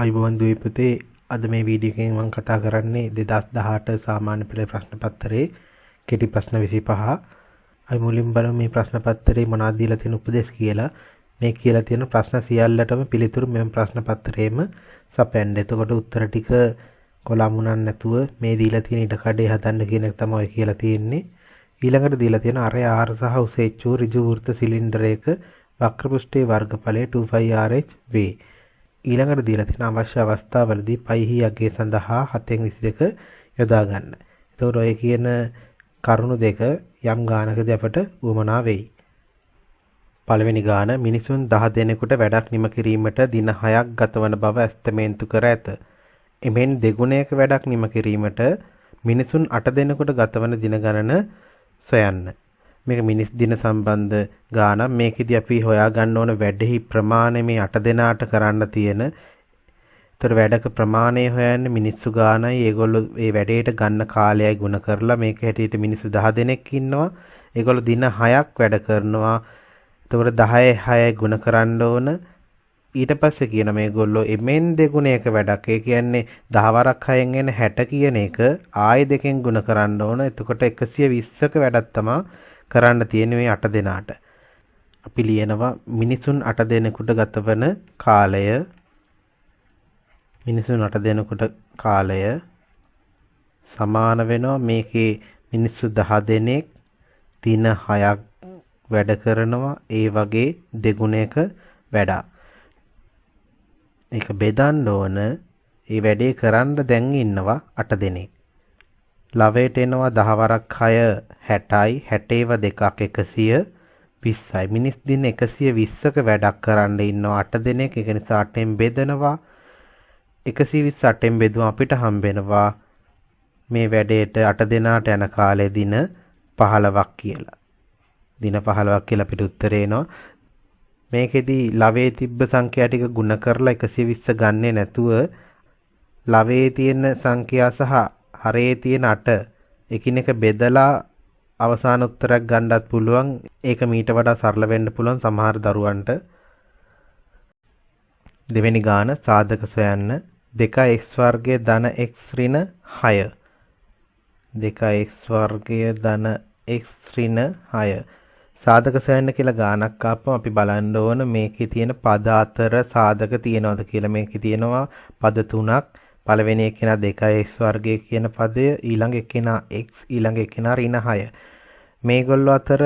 අයිබෝන් දීපතේ අද මේ වීඩියෝ එකෙන් මම කතා කරන්නේ 2018 සාමාන්‍ය පෙළ ප්‍රශ්න පත්‍රයේ කෙටි ප්‍රශ්න 25. අපි මුලින්ම බලමු මේ ප්‍රශ්න පත්‍රයේ මොනවද දීලා තියෙන උපදේශ කියලා. මේ කියලා තියෙන ප්‍රශ්න සියල්ලටම පිළිතුරු මෙම ප්‍රශ්න පත්‍රයේම සපයන්න. එතකොට උත්තර ටික කොලමුණක් නැතුව මේ දීලා තියෙන ඊට කඩේ හදන්න කියන එක තමයි කියලා තියෙන්නේ. ඊළඟට දීලා තියෙන අරය ආර සහ උසෙච්චෝ ඍජු වෘත්ත සිලින්ඩරයක වක්‍ර පෘෂ්ඨයේ වර්ගඵලය 2πrh වේ. ඊළඟට දීලා තියෙන අවශ්‍ය අවස්ථාවලදී පයිහි අගය සඳහා 7/22 යොදා ගන්න. එතකොට ඔය කියන කරුණු දෙක යම් ගානකදී අපට උවමනා වෙයි. පළවෙනි ගාන මිනිසුන් 10 දෙනෙකුට වැඩක් නිම කිරීමට දින 6ක් ගතවන බව ඇස්තමේන්තු කර ඇත. එමෙන් දෙගුණයක වැඩක් නිම කිරීමට මිනිසුන් 8 දෙනෙකුට ගතවන දින ගණන සොයන්න. මේක මිනිස් දින සම්බන්ධ ගාන. මේකෙදි අපි හොයා ගන්න ඕන වැඩෙහි ප්‍රමාණය මේ 8 දෙනාට කරන්න තියෙන. ඒතර වැඩක ප්‍රමාණය හොයන්නේ මිනිස්සු ගානයි. ඒගොල්ලෝ මේ වැඩේට ගන්න කාලයයි ගුණ කරලා මේක හැටියට මිනිස්සු 10 දෙනෙක් ඉන්නවා. ඒගොල්ලෝ දින 6ක් වැඩ කරනවා. ඒතකොට 10 6යි ගුණ කරන්න ඕන. ඊට පස්සේ කියන මේගොල්ලෝ එමෙන් දෙගුණයක වැඩක්. ඒ කියන්නේ 10 වරක් 6න් එන 60 කියන එක ආයෙ දෙකෙන් ගුණ කරන්න ඕන. එතකොට 120ක වැඩක් තමයි කරන්න තියෙන මේ 8 දෙනාට. අපි ලියනවා මිනිසුන් 8 දෙනෙකුට ගතවන කාලය. මිනිසුන් 8 දෙනෙකුට කාලය සමාන වෙනවා මේකේ මිනිස්සු 10 දෙනෙක් දින 6ක් වැඩ කරනවා. ඒ වගේ දෙගුණයක වැඩක්. ඒක බෙදන්න ඕන. ඒ වැඩේ කරන්න දැන් ඉන්නවා 8 දෙනෙක්. ලවයට එනවා 10 වරක් 6 60යි 60ව දෙකක් 120යි. මිනිස් දින 120ක වැඩක් කරන්න ඉන්නවා 8 දෙනෙක්. ඒක නිසා 8ෙන් බෙදනවා. 120 8ෙන් බෙදුවා අපිට හම්බෙනවා මේ වැඩේට 8 දෙනාට යන කාලය දින 15ක් කියලා. දින 15ක් කියලා අපිට උත්තරේ එනවා. මේකෙදි ලවයේ තිබ්බ සංඛ්‍යා ටික ගුණ කරලා 120 ගන්නේ නැතුව ලවයේ තියෙන සංඛ්‍යා සහ හරේ තියෙන 8 එකිනෙක බෙදලා අවසාන උත්තරයක් ගන්නත් පුළුවන්. ඒක මීට වඩා සරල වෙන්න පුළුවන් සමහර දරුවන්ට. දෙවෙනි ගාන සාධක සොයන්න. 2x වර්ගය ධන x ඍණ 6. 2x වර්ගය ධන x ඍණ 6. සාධක සොයන්න කියලා ගානක් ආපම අපි බලන්න ඕන මේකේ තියෙන පද අතර සාධක තියෙනවද කියලා. මේකේ තියෙනවා පද තුනක්. පළවෙනි එකේනා 2x වර්ගය කියන පදය, ඊළඟ එකේනා x, ඊළඟ එකේනා ඍණ 6. මේගොල්ලෝ අතර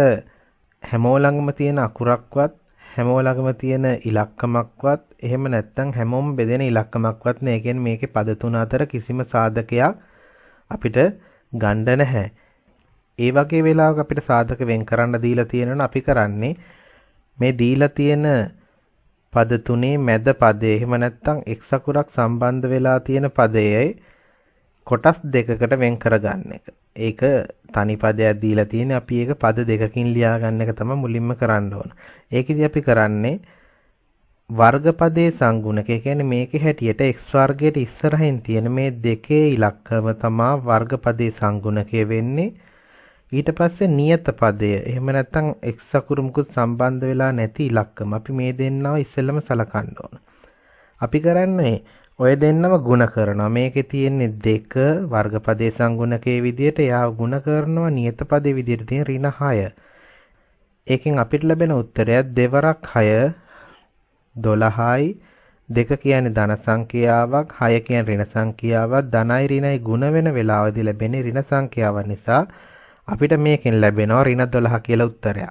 හැමෝලඟම තියෙන අකුරක්වත්, හැමෝලඟම තියෙන ඉලක්කමක්වත්, එහෙම නැත්නම් හැමෝම බෙදෙන ඉලක්කමක්වත් නෑ. ඒ කියන්නේ මේකේ පද තුන අතර කිසිම සාධකයක් අපිට ගන්න නැහැ. ඒ වගේ වෙලාවක අපිට සාධක වෙන් කරන්න දීලා තියෙනවා. අපි කරන්නේ මේ දීලා තියෙන පද තුනේ මැද පදේ එහෙම නැත්නම් x අකුරක් සම්බන්ධ වෙලා තියෙන පදයේ කොටස් දෙකකට වෙන් කරගන්න එක. ඒක තනි පදයක් දීලා තියෙන්නේ. අපි ඒක පද දෙකකින් ලියා ගන්න එක තමයි මුලින්ම කරන්න ඕන. ඒකෙදි අපි කරන්නේ වර්ගපදයේ සංගුණක. ඒ කියන්නේ මේකේ හැටියට x වර්ගයට ඉස්සරහින් තියෙන මේ දෙකේ ඉලක්කම තමයි වර්ගපදයේ සංගුණකය වෙන්නේ. ඊට පස්සේ නියත පදය එහෙම නැත්නම් x අකුරු මුකුත් සම්බන්ධ වෙලා නැති ඉලක්කම අපි මේ දෙන්නව ඉස්සෙල්ලම සලකන්න ඕන. අපි කරන්නේ ඔය දෙන්නම ಗುಣ කරනවා. මේකේ තියෙන්නේ 2 වර්ගපදයේ සංගුණකයේ විදිහට යාව ಗುಣ කරනවා නියත පදයේ විදිහට තියෙන ඍණ 6. ඒකෙන් අපිට ලැබෙන උත්තරය 2 වරක් 6 12යි. 2 කියන්නේ ධන සංඛ්‍යාවක්, 6 කියන්නේ ඍණ සංඛ්‍යාවක්. ධනයි ඍණයි ಗುಣ වෙන වෙලාවදී ලැබෙන ඍණ සංඛ්‍යාවක් නිසා අපිට මේකෙන් ලැබෙනවා ඍණ 12 කියලා උත්තරයක්.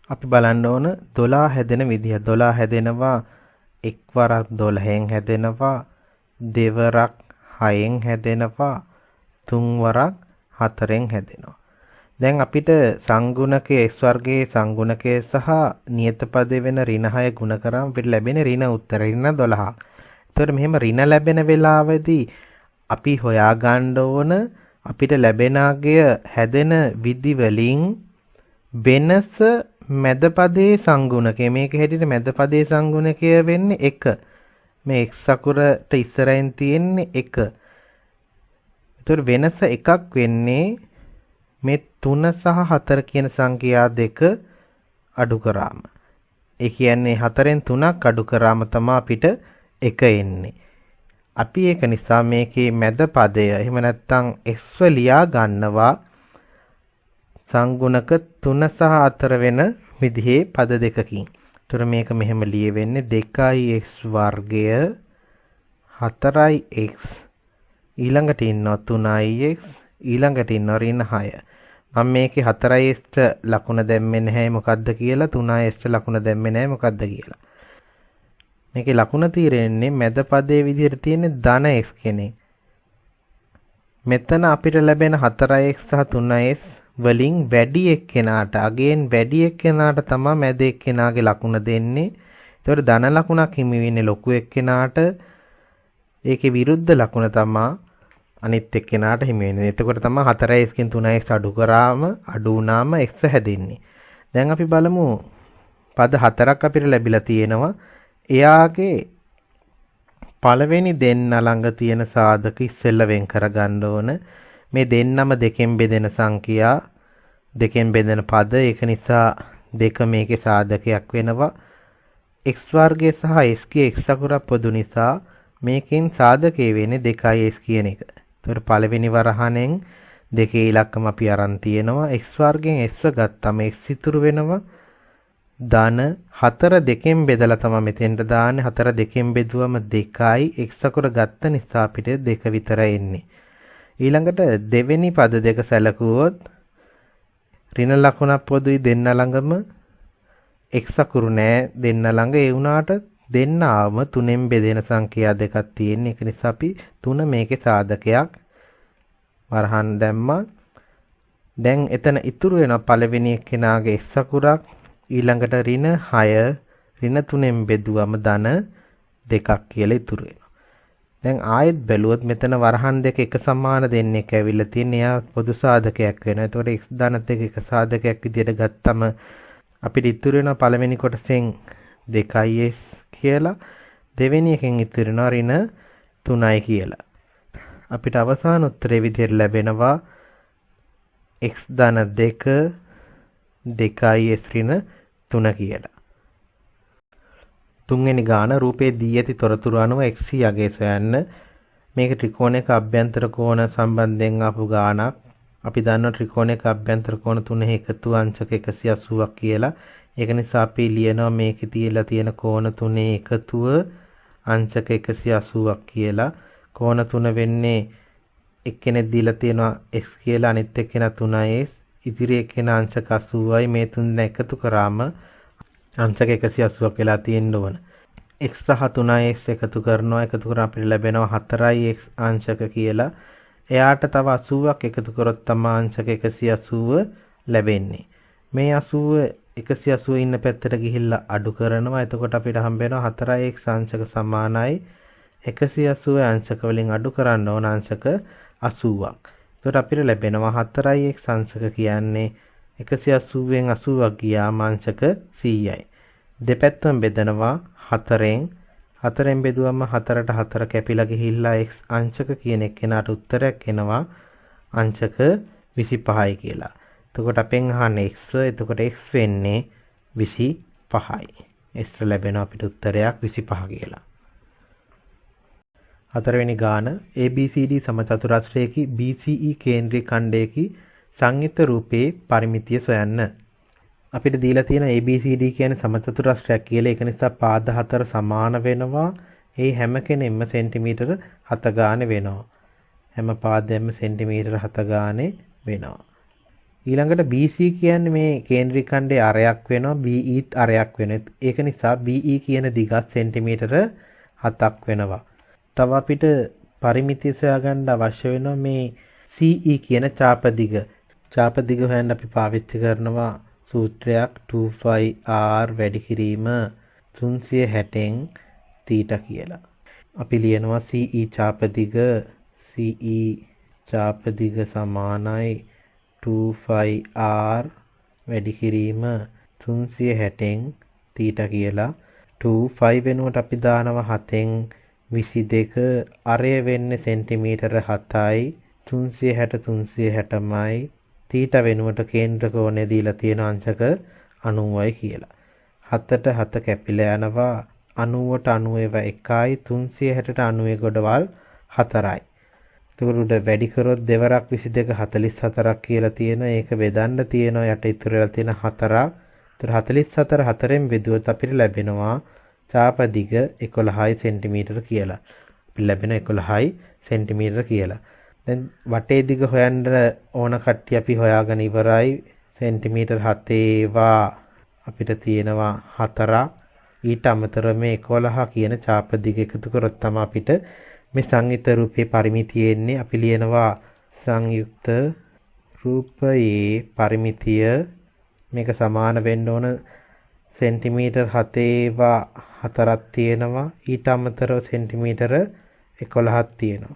අපි බලන්න ඕන 12 හැදෙන විදිහ. 12 හැදෙනවා එක් වරක් 12න් හැදෙනවා, දෙවරක් 6න් හැදෙනවා, තුන් වරක් 4න් හැදෙනවා. දැන් අපිට සංගුණකයේ x වර්ගයේ සංගුණකයේ සහ නියත පදේ වෙන ඍණ 6 ගුණ කරාම අපිට ලැබෙන ඍණ උත්තර ඍණ 12. ඒතකොට මෙහෙම ඍණ ලැබෙන වෙලාවේදී අපි හොයා ගන්න ඕන අපිට ලැබෙන අගය හැදෙන විදි වලින් වෙනස මැද පදයේ සංගුණකය. මේක හැටියට මැද පදයේ සංගුණකය වෙන්නේ 1. මේ x අකුරට ඉස්සරහින් තියෙන්නේ 1. ඒතර වෙනස එකක් වෙන්නේ මේ 3 සහ 4 කියන සංඛ්‍යා දෙක අඩු කරාම. ඒ කියන්නේ 4න් 3ක් අඩු කරාම තමයි අපිට 1 එන්නේ. අපි ඒක නිසා මේකේ මැද පදය එහෙම නැත්නම් x ලියා ගන්නවා සංගුණක 3 සහ 4 වෙන විදිහේ පද දෙකකින්. ඒතර මේක මෙහෙම ලියෙන්නේ 2x වර්ගය 4x ඊළඟට ඉන්නවා 3x ඊළඟට ඉන්නවා ඍණ 6. මම මේකේ 4x ට ලකුණ දැම්මේ නැහැ මොකද්ද කියලා 3x ට ලකුණ දැම්මේ නැහැ මොකද්ද කියලා. මේකේ ලකුණ తీරෙන්නේ මැද පදයේ විදිහට තියෙන ධන x කෙනෙක්. මෙතන අපිට ලැබෙන 4x සහ 3x වලින් වැඩි එක්කෙනාට අගෙන් වැඩි එක්කෙනාට තමයි මැද එක්කෙනාගේ ලකුණ දෙන්නේ. ඒතකොට ධන ලකුණක් හිමි වෙන්නේ ලොකු එක්කෙනාට. ඒකේ විරුද්ධ ලකුණ තමයි අනිත් එක්කෙනාට හිමි වෙන්නේ. එතකොට තමයි 4x කින් 3x අඩු කරාම අඩු වුණාම x හැදෙන්නේ. දැන් අපි බලමු පද 4ක් අපිට ලැබිලා තියෙනවා. එයාගේ පළවෙනි දෙන්න ළඟ තියෙන සාධක ඉස්සෙල්ලා වෙන් කරගන්න ඕන. මේ දෙන්නම දෙකෙන් බෙදෙන සංඛ්‍යා දෙකෙන් බෙදෙන පද. ඒක නිසා දෙක මේකේ සාධකයක් වෙනවා. x වර්ගය සහ s ගේ x අකුරක් පොදු නිසා මේකෙන් සාධකය වෙන්නේ 2x කියන එක. ඒතකොට පළවෙනි වරහණෙන් දෙකේ ඉලක්කම අපි අරන් තියෙනවා. x වර්ගයෙන් s ගත්තම x ඉතුරු වෙනවා. ධන 4 දෙකෙන් බෙදලා තමයි මෙතෙන්ට දාන්නේ. 4 දෙකෙන් බෙදුවම 2යි. x අකුර ගත්ත නිසා අපිට 2 විතරයි එන්නේ. ඊළඟට දෙවෙනි පද දෙක සැලකුවොත් ඍණ ලකුණක් පොදුයි දෙන්න ළඟම x අකුරු නැහැ දෙන්න ළඟ. ඒ වුණාට දෙන්න ආවම 3ෙන් බෙදෙන සංඛ්‍යා දෙකක් තියෙන. ඒක නිසා අපි 3 මේකේ සාධකයක් වරහන් දැම්මා. දැන් එතන ඉතුරු වෙන පළවෙනි එක්කෙනාගේ x අකුරක් ඊළඟට ඍණ 6 ඍණ 3ෙන් බෙදුවම ධන 2ක් කියලා ඉතුරු වෙනවා. දැන් ආයෙත් බැලුවොත් මෙතන වරහන් දෙක එක සමාන දෙන්නෙක් ඇවිල්ලා තියෙන. එයා පොදු සාධකයක් වෙනවා. ඒතකොට x ධන දෙක එක සාධකයක් විදිහට ගත්තම අපිට ඉතුරු වෙන පළවෙනි කොටසෙන් 2x කියලා දෙවෙනි එකෙන් ඉතුරු වෙනවා ඍණ 3යි කියලා. අපිට අවසාන උත්තරේ විදිහට ලැබෙනවා x ධන 2 2x ඍණ 3 කියලා. තුන්වෙනි ගාන රූපේ දී ඇති තොරතුරු අනුව x යගේ සොයන්න. මේක ත්‍රිකෝණයක අභ්‍යන්තර කෝණ සම්බන්ධයෙන් ආපු ගානක්. අපි දන්නවා ත්‍රිකෝණයක අභ්‍යන්තර කෝණ තුනේ එකතු අංශක 180ක් කියලා. ඒක නිසා අපි ලියනවා මේකේ තියලා තියෙන කෝණ තුනේ එකතුව අංශක 180ක් කියලා. කෝණ තුන වෙන්නේ එක්කෙනෙක් දීලා තියෙනවා x කියලා අනිත් එක්කෙනා 3x. ඉදිරි එක්කෙනා අංශක 80යි. මේ තුන එකතු කරාම අංශක 180ක් වෙලා තියෙන්න ඕන. x සහ 3x එකතු කරනවා. එකතු කරා අපිට ලැබෙනවා 4x අංශක කියලා. එයාට තව 80ක් එකතු කරොත් තමයි අංශක 180 ලැබෙන්නේ. මේ 80 180 ඉන්න පැත්තට ගිහිල්ලා අඩු කරනවා. එතකොට අපිට හම්බ වෙනවා 4x අංශක සමානයි 180 අංශක වලින් අඩු කරන්න ඕන අංශක 80ක්. එතකොට අපිට ලැබෙනවා 4x අංශක කියන්නේ 180න් 80ක් ගියාම අංශක 100යි. දෙපැත්තම බෙදනවා 4ෙන්. 4ෙන් බෙදුවම 4ට 4 කැපිලා ගිහිල්ලා x අංශක කියන එක්කෙනාට උත්තරයක් එනවා අංශක 25යි කියලා. එතකොට අපෙන් අහන්නේ x. එතකොට x වෙන්නේ 25යි. x ලැබෙනවා අපිට උත්තරයක් 25 කියලා. හතරවෙනි ගාන ABCD සමචතුරස්‍රයේකි BCE කේන්ද්‍රීය ඛණ්ඩයේකි සංයුක්ත රූපේ පරිමිතිය සොයන්න. අපිට දීලා තියෙන ABCD කියන්නේ සමචතුරස්‍රයක් කියලා. ඒක නිසා පාද 4 සමාන වෙනවා. ඒ හැම කෙනෙක්ම සෙන්ටිමීටර 7 ගානේ වෙනවා. හැම පාදයක්ම සෙන්ටිමීටර 7 ගානේ වෙනවා. ඊළඟට BC කියන්නේ මේ කේන්ද්‍රීය ඛණ්ඩයේ අරයක් වෙනවා. BEත් අරයක් වෙනවා. ඒක නිසා BE කියන දිගත් සෙන්ටිමීටර 7ක් වෙනවා. තව අපිට පරිමිතිය සොයාගන්න අවශ්‍ය වෙනවා මේ CE කියන ඡාප දිග. ඡාප දිග හොයන්න අපි පාවිච්චි කරනවා සූත්‍රයක් 2πr වැඩි කිරීම 360න් θ කියලා. අපි ලියනවා CE ඡාප දිග සමානයි 2πr වැඩි කිරීම 360න් θ කියලා. 2π වෙනුවට අපි දානවා 7න් 22 අරය වෙන්නේ සෙන්ටිමීටර 7යි 360යි θ වෙනුවට කේන්ද්‍ර කෝණය දීලා තියෙන අංශක 90යි කියලා. 7ට 7 කැපිලා යනවා 90ට 90 1යි 360ට 90 ගොඩවල් 4යි. එතකොට උඩ වැඩි කරොත් දෙවරක් 22 44ක් කියලා තියෙනවා. ඒක බෙදන්න තියෙනවා යට ඉතුරු වෙලා තියෙන 4ක්. ඒතර 44 4ෙන් බෙදුවොත් අපිට ලැබෙනවා චාපදිග 11යි සෙන්ටිමීටර කියලා. අපිට ලැබෙන 11යි සෙන්ටිමීටර කියලා. දැන් වටේ දිග හොයන්න ඕන කට්ටිය අපි හොයාගෙන ඉවරයි. සෙන්ටිමීටර 7 අපිට තියෙනවා 4ක්. ඊට අමතරව මේ 11 කියන චාපදිග එකතු කරොත් තමයි අපිට මේ සංයුක්ත රූපයේ පරිමිතිය එන්නේ. අපි ලියනවා සංයුක්ත රූපයේ පරිමිතිය මේක සමාන වෙන්න ඕන සෙන්ටිමීටර 7 4ක් තියෙනවා. ඊට අමතරව සෙන්ටිමීටර 11ක් තියෙනවා.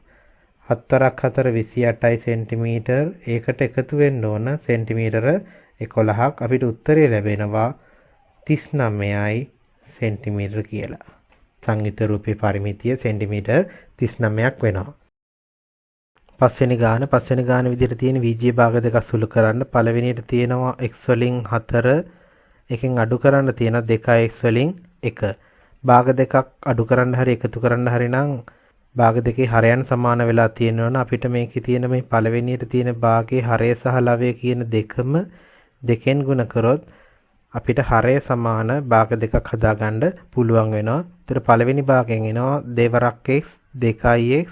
4ක් 4 28යි සෙන්ටිමීටර. ඒකට එකතු වෙන්න ඕන සෙන්ටිමීටර 11ක්. අපිට උත්තරය ලැබෙනවා 39යි සෙන්ටිමීටර කියලා. සංයුක්ත රූපේ පරිමිතිය සෙන්ටිමීටර 39ක් වෙනවා. පස්වෙනි ගාන විදිහට තියෙන VG භාග දෙකක් සුළු කරන්න. පළවෙනියට තියෙනවා x වලින් 4 එකෙන් අඩු කරන්න තියෙන 2x වලින් 1. භාග දෙකක් අඩු කරන්න හරි එකතු කරන්න හරි නම් භාග දෙකේ හරයන් සමාන වෙලා තියෙනවනේ. අපිට මේකේ තියෙන මේ පළවෙනියට තියෙන භාගයේ හරය සහ ලවය කියන දෙකම දෙකෙන් ගුණ කරොත් අපිට හරය සමාන භාග දෙකක් හදාගන්න පුළුවන් වෙනවා. ඒතර පළවෙනි භාගයෙන් එනවා දෙවරක් x 2x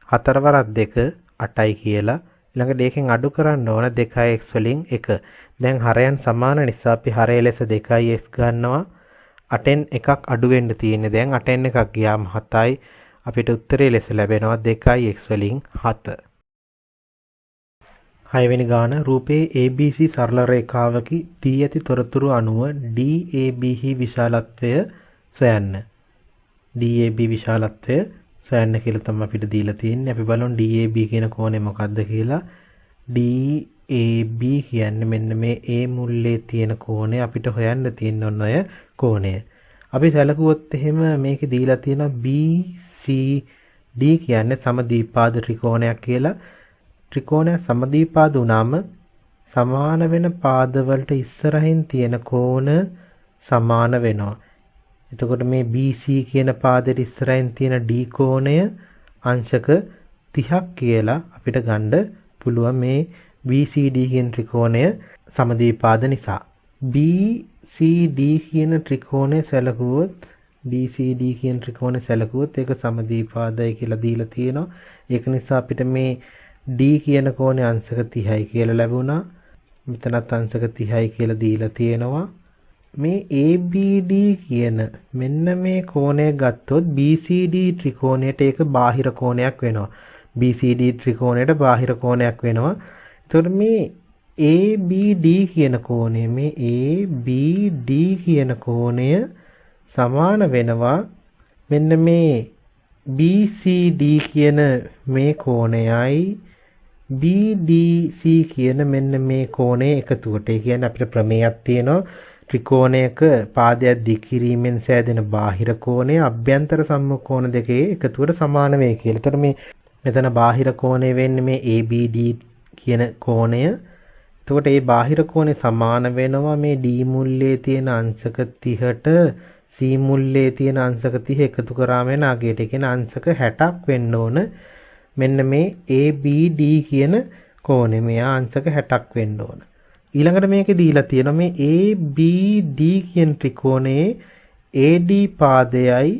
4 වරක් 2 8යි කියලා. ඊළඟට ඒකෙන් අඩු කරන්න ඕන 2x වලින් 1. දැන් හරයන් සමාන නිසා අපි හරය ලෙස 2x ගන්නවා. 8න් එකක් අඩු වෙන්න තියෙන්නේ. දැන් 8න් එකක් ගියාම 7යි. අපිට උත්තරය ලෙස ලැබෙනවා 2x වලින් 7. 6 වෙනි ගාන රූපයේ ABC සරල රේඛාවකි දී ඇති තොරතුරු අනුව DAB හි විශාලත්වය සොයන්න. DAB විශාලත්වය සොයන්න කියලා තමයි අපිට දීලා තියෙන්නේ. අපි බලමු DAB කියන කෝණය මොකක්ද කියලා. DAB කියන්නේ මෙන්න මේ A මුල්ලේ තියෙන කෝණය අපිට හොයන්න තියෙන ඔන්න ඔය කෝණය. අපි සැලකුවොත් එහෙම මේකේ දීලා තියෙනවා BCD කියන්නේ සමද්විපාද ත්‍රිකෝණයක් කියලා. ත්‍රිකෝණය සමද්විපාද වුණාම සමාන වෙන පාදවලට ඉස්සරහින් තියෙන කෝණ සමාන වෙනවා. එතකොට මේ BC කියන පාදෙට ඉස්සරහින් තියෙන D කෝණය අංශක 30ක් කියලා අපිට ගන්න පුළුවන් මේ BCD කියන ත්‍රිකෝණය සමද්විපාද නිසා. BCD කියන ත්‍රිකෝණය සැලකුවොත් ඒක සමද්විපාදයි කියලා දීලා තියෙනවා. ඒක නිසා අපිට මේ D කියන කෝණය අංශක 30යි කියලා ලැබුණා. මෙතනත් අංශක 30යි කියලා දීලා තියෙනවා. මේ ABD කියන මෙන්න මේ කෝණය ගත්තොත් BCD ත්‍රිකෝණයට ඒක බාහිර කෝණයක් වෙනවා. BCD ත්‍රිකෝණයට බාහිර කෝණයක් වෙනවා. එතකොට මේ ABD කියන කෝණය සමාන වෙනවා මෙන්න මේ BCD කියන මේ කෝණයයි BDC කියන මෙන්න මේ කෝණය එකතුවට. ඒ කියන්නේ අපිට ප්‍රමේයයක් තියෙනවා ත්‍රිකෝණයක පාදයක් දික් කිරීමෙන් සෑදෙන බාහිර කෝණය අභ්‍යන්තර සම්මුඛ කෝණ දෙකේ එකතුවට සමාන වේ කියලා. ඒතර මේ මෙතන බාහිර කෝණය වෙන්නේ මේ ABD කියන කෝණය. එතකොට මේ බාහිර කෝණය සමාන වෙනවා මේ D මුල්ලේ තියෙන අංශක 30ට C මුල්ලේ තියෙන අංශක 30 එකතු කරාම එන අගයට. ඒ කියන්නේ අංශක 60ක් වෙන්න ඕන. මෙන්න මේ ABD කියන කෝණය මෙයා අංශක 60ක් වෙන්න ඕන. ඊළඟට මේකේ දීලා තියෙනවා මේ ABD කියන ත්‍රිකෝණයේ AD පාදයයි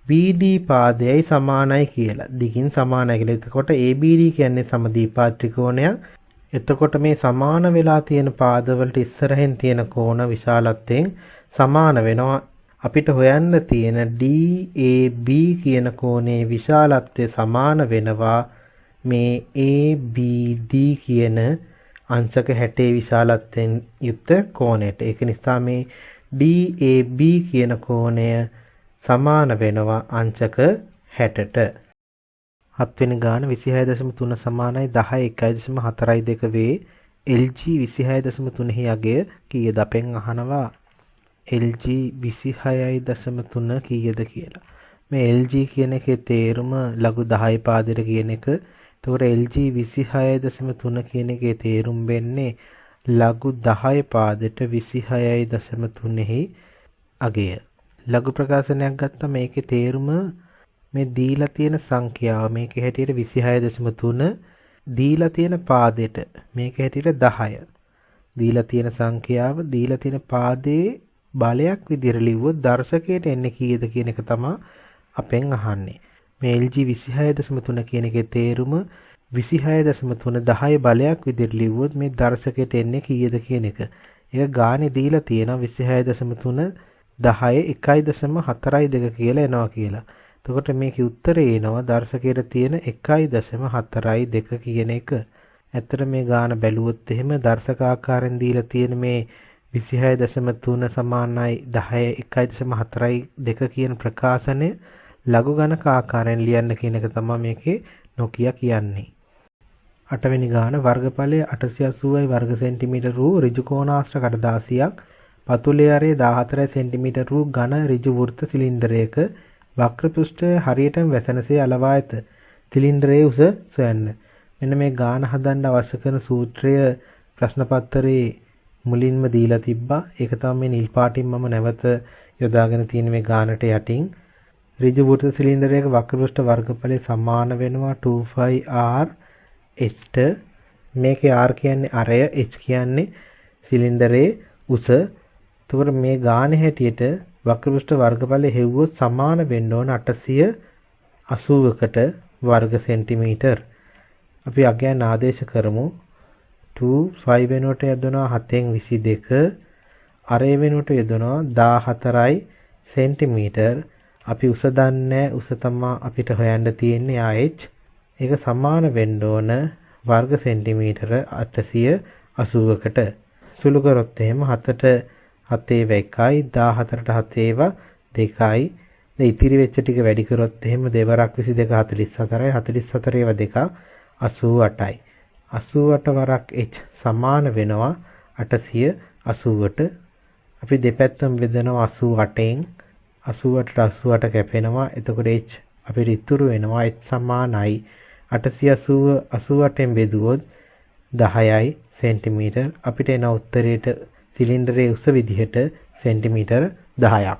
BD පාදයයි සමානයි කියලා. දිගින් සමානයි කියලා. එතකොට ABD කියන්නේ සමද්විපාද ත්‍රිකෝණයක්. එතකොට මේ සමාන වෙලා තියෙන පාදවලට ඉස්සරහින් තියෙන කෝණ විශාලත්වයෙන් සමාන වෙනවා. අපිට හොයන්න තියෙන DAB කියන කෝණයේ විශාලත්වය සමාන වෙනවා මේ ABD කියන අංශක 60 විශාලත්වයෙන් යුක්ත කෝණයට. ඒක නිසා මේ DAB කියන කෝණය සමාන වෙනවා අංශක 60ට. 7 වෙනි ගාන 26.3 සමානයි 10 1.42 වේ. LG 26.3 හි අගය කීයද? අපෙන් අහනවා LG 26.3 කීයද කියලා. මේ LG කියන එකේ තේරුම ලඝු 10 පාදයට කියන එක. එතකොට LG 26.3 කියන එකේ තේරුම් වෙන්නේ ලඝු 10 පාදයට 26.3 හි අගය. ලඝු ප්‍රකාශනයක් ගත්තා මේකේ තේරුම මේ දීලා තියෙන සංඛ්‍යාව මේකේ හැටියට 26.3 දීලා තියෙන පාදයට මේකේ හැටියට 10 දීලා තියෙන සංඛ්‍යාව දීලා තියෙන පාදයේ බලයක් විදිහට ලිව්වොත් දර්ශකයට එන්නේ කීයද කියන එක තමයි අපෙන් අහන්නේ. මේ LG 26.3 කියන එකේ තේරුම 26.3 10 බලයක් විදිහට ලිව්වොත් මේ දර්ශකයට එන්නේ කීයද කියන එක. ඒක ගානේ දීලා තියෙනවා 26.3 10 1.42 කියලා එනවා කියලා. එතකොට මේකේ උත්තරේ එනවා දර්ශකයට තියෙන 1.42 කියන එක. ඇත්තට මේ ගාන බැලුවොත් එහෙම දර්ශක ආකාරයෙන් දීලා තියෙන මේ 26.3 සමානයි 10 1.42 කියන ප්‍රකාශනය ලඝු ගණක ආකාරයෙන් ලියන්න කියන එක තමයි මේකේ නොකිය කියන්නේ. 8 වෙනි ගාන වර්ගඵලය 880යි වර්ග සෙන්ටිමීටර වූ ඍජු කෝණාශ්‍ර කඩදාසියක් පතුලේ අරේ 14 සෙන්ටිමීටර වූ ඝන ඍජු වෘත්ත සිලින්ඩරයක වක්‍ර පෘෂ්ඨය හරියටම වැසෙනසේ අලවා ඇත. සිලින්ඩරයේ උස සොයන්න. මෙන්න මේ ගාන හදන්න අවශ්‍ය කරන සූත්‍රය ප්‍රශ්න පත්‍රයේ මුලින්ම දීලා තිබ්බා. ඒක තමයි මේ නිල් පාටින් මම නැවත යොදාගෙන තියෙන මේ ගානට යටින්. ඍජු වෘත්ත සිලින්ඩරයක වක්‍ර පෘෂ්ඨ වර්ගඵලය සමාන වෙනවා 2πr h. මේකේ r කියන්නේ අරය, h කියන්නේ සිලින්ඩරයේ උස. එතකොට මේ ගානේ හැටියට වක්‍ර පෘෂ්ඨ වර්ගඵලය හෙව්වොත් සමාන වෙන්න ඕන 880කට වර්ග සෙන්ටිමීටර්. අපි අගයන් ආදේශ කරමු. 2 වෙනුවට යොදනවා 7න් 22 අරය වෙනුවට යොදනවා 14යි සෙන්ටිමීටර්. අපි උස දන්නේ උස තමයි අපිට හොයන්න තියෙන්නේ h. ඒක සමාන වෙන්න ඕන වර්ග සෙන්ටිමීටර 880කට. සුළු කරොත් එහෙම 7ට 7 1යි 14ට 7 2යි. දැන් ඉතිරි වෙච්ච ටික වැඩි කරොත් එහෙම දෙවරක් 22 44යි 44 2 88යි. 88 වරක් h සමාන වෙනවා 880ට. අපි දෙපැත්තම බෙදනවා 88න්. 88ට 88 කැපෙනවා. එතකොට h අපිට ඉතුරු වෙනවා h සමානයි 880 88න් බෙදුවොත් 10යි සෙන්ටිමීටර්. අපිට එන උත්තරේට සිලින්ඩරයේ උස විදිහට සෙන්ටිමීටර් 10ක්.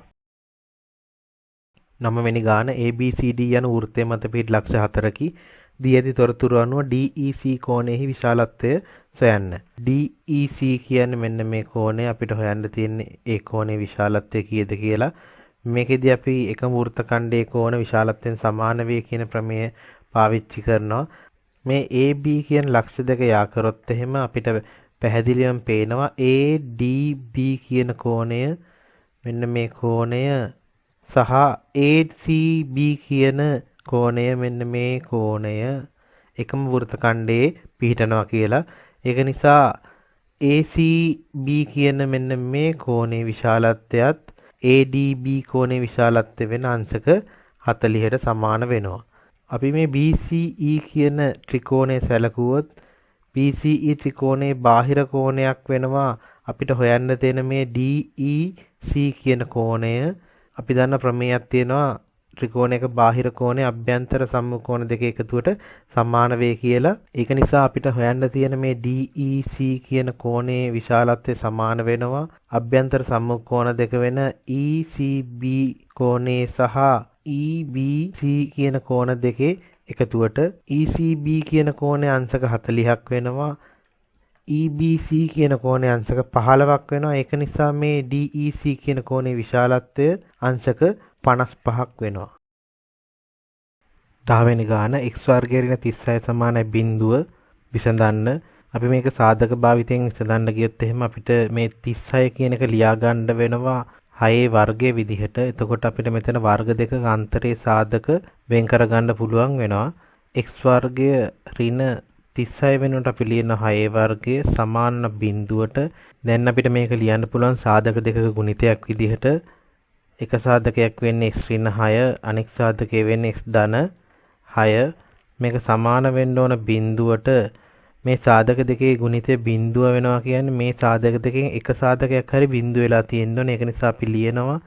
9 වෙනි ගාන ABCD යන වෘත්තය මත පිට ලක්ෂ 4කි. දී ඇති තොරතුරු අනුව DEC කෝණයෙහි විශාලත්වය සොයන්න. DEC කියන්නේ මෙන්න මේ කෝණය. අපිට හොයන්න තියෙන්නේ ඒ කෝණයේ විශාලත්වය කීයද කියලා. මේකෙදී අපි එකම වෘත්ත ඛණ්ඩයේ කෝණ විශාලත්වයෙන් සමාන වේ කියන ප්‍රමේය පාවිච්චි කරනවා. මේ AB කියන ලක්ෂ දෙක යා කරොත් එහෙම අපිට පැහැදිලිවම පේනවා ADB කියන කෝණය මෙන්න මේ කෝණය සහ ACB කියන කෝණය මෙන්න මේ කෝණය එකම වෘත්ත ඛණ්ඩයේ පිහිටනවා කියලා. ඒක නිසා ACB කියන මෙන්න මේ කෝණයේ විශාලත්වයත් ADB කෝණයේ විශාලත්වය වෙන අංශක 40ට සමාන වෙනවා. අපි මේ BCE කියන ත්‍රිකෝණය සැලකුවොත් BCE ත්‍රිකෝණයේ බාහිර කෝණයක් වෙනවා අපිට හොයන්න තියෙන මේ DEC කියන කෝණය. අපි දන්න ප්‍රමේයයක් තියෙනවා ත්‍රිකෝණයක බාහිර කෝණය අභ්‍යන්තර සම්මුඛ කෝණ දෙක එකතුවට සමාන වේ කියලා. ඒක නිසා අපිට හොයන්න තියෙන මේ DEC කියන කෝණයේ විශාලත්වය සමාන වෙනවා අභ්‍යන්තර සම්මුඛ කෝණ දෙක වෙන ECB කෝණයේ සහ EBC කියන කෝණ දෙකේ එකතුවට. ECB කියන කෝණය අංශක 40ක් වෙනවා. EBC කියන කෝණය අංශක 15ක් වෙනවා. ඒක නිසා මේ DEC කියන කෝණයේ විශාලත්වය අංශක 55ක් වෙනවා. 10 වෙනි ගාන x වර්ගය ඍණ 36 සමානයි බිඳුව විසඳන්න. අපි මේක සාධක භාවිතයෙන් විසඳන්න ගියොත් එහෙම අපිට මේ 36 කියන එක ලියා ගන්න වෙනවා 6 වර්ගයේ විදිහට. එතකොට අපිට මෙතන වර්ග දෙකක අන්තරේ සාධක වෙන් කර ගන්න පුළුවන් වෙනවා. x වර්ගය ඍණ 36 වෙනුවට අපි ලියන 6 වර්ගය සමාන බිඳුවට. දැන් අපිට මේක ලියන්න පුළුවන් සාධක දෙකක ගුණිතයක් විදිහට. එක සාධකයක් වෙන්නේ x ඍණ 6 අනෙක් සාධකය වෙන්නේ x ධන 6. මේක සමාන වෙන්න ඕන බිඳුවට. මේ සාධක දෙකේ ගුණිතය බිඳුව වෙනවා කියන්නේ මේ සාධක දෙකෙන් එක සාධකයක් හරි බිඳුව වෙලා තියෙන්න ඕනේ. ඒක නිසා අපි ලියනවා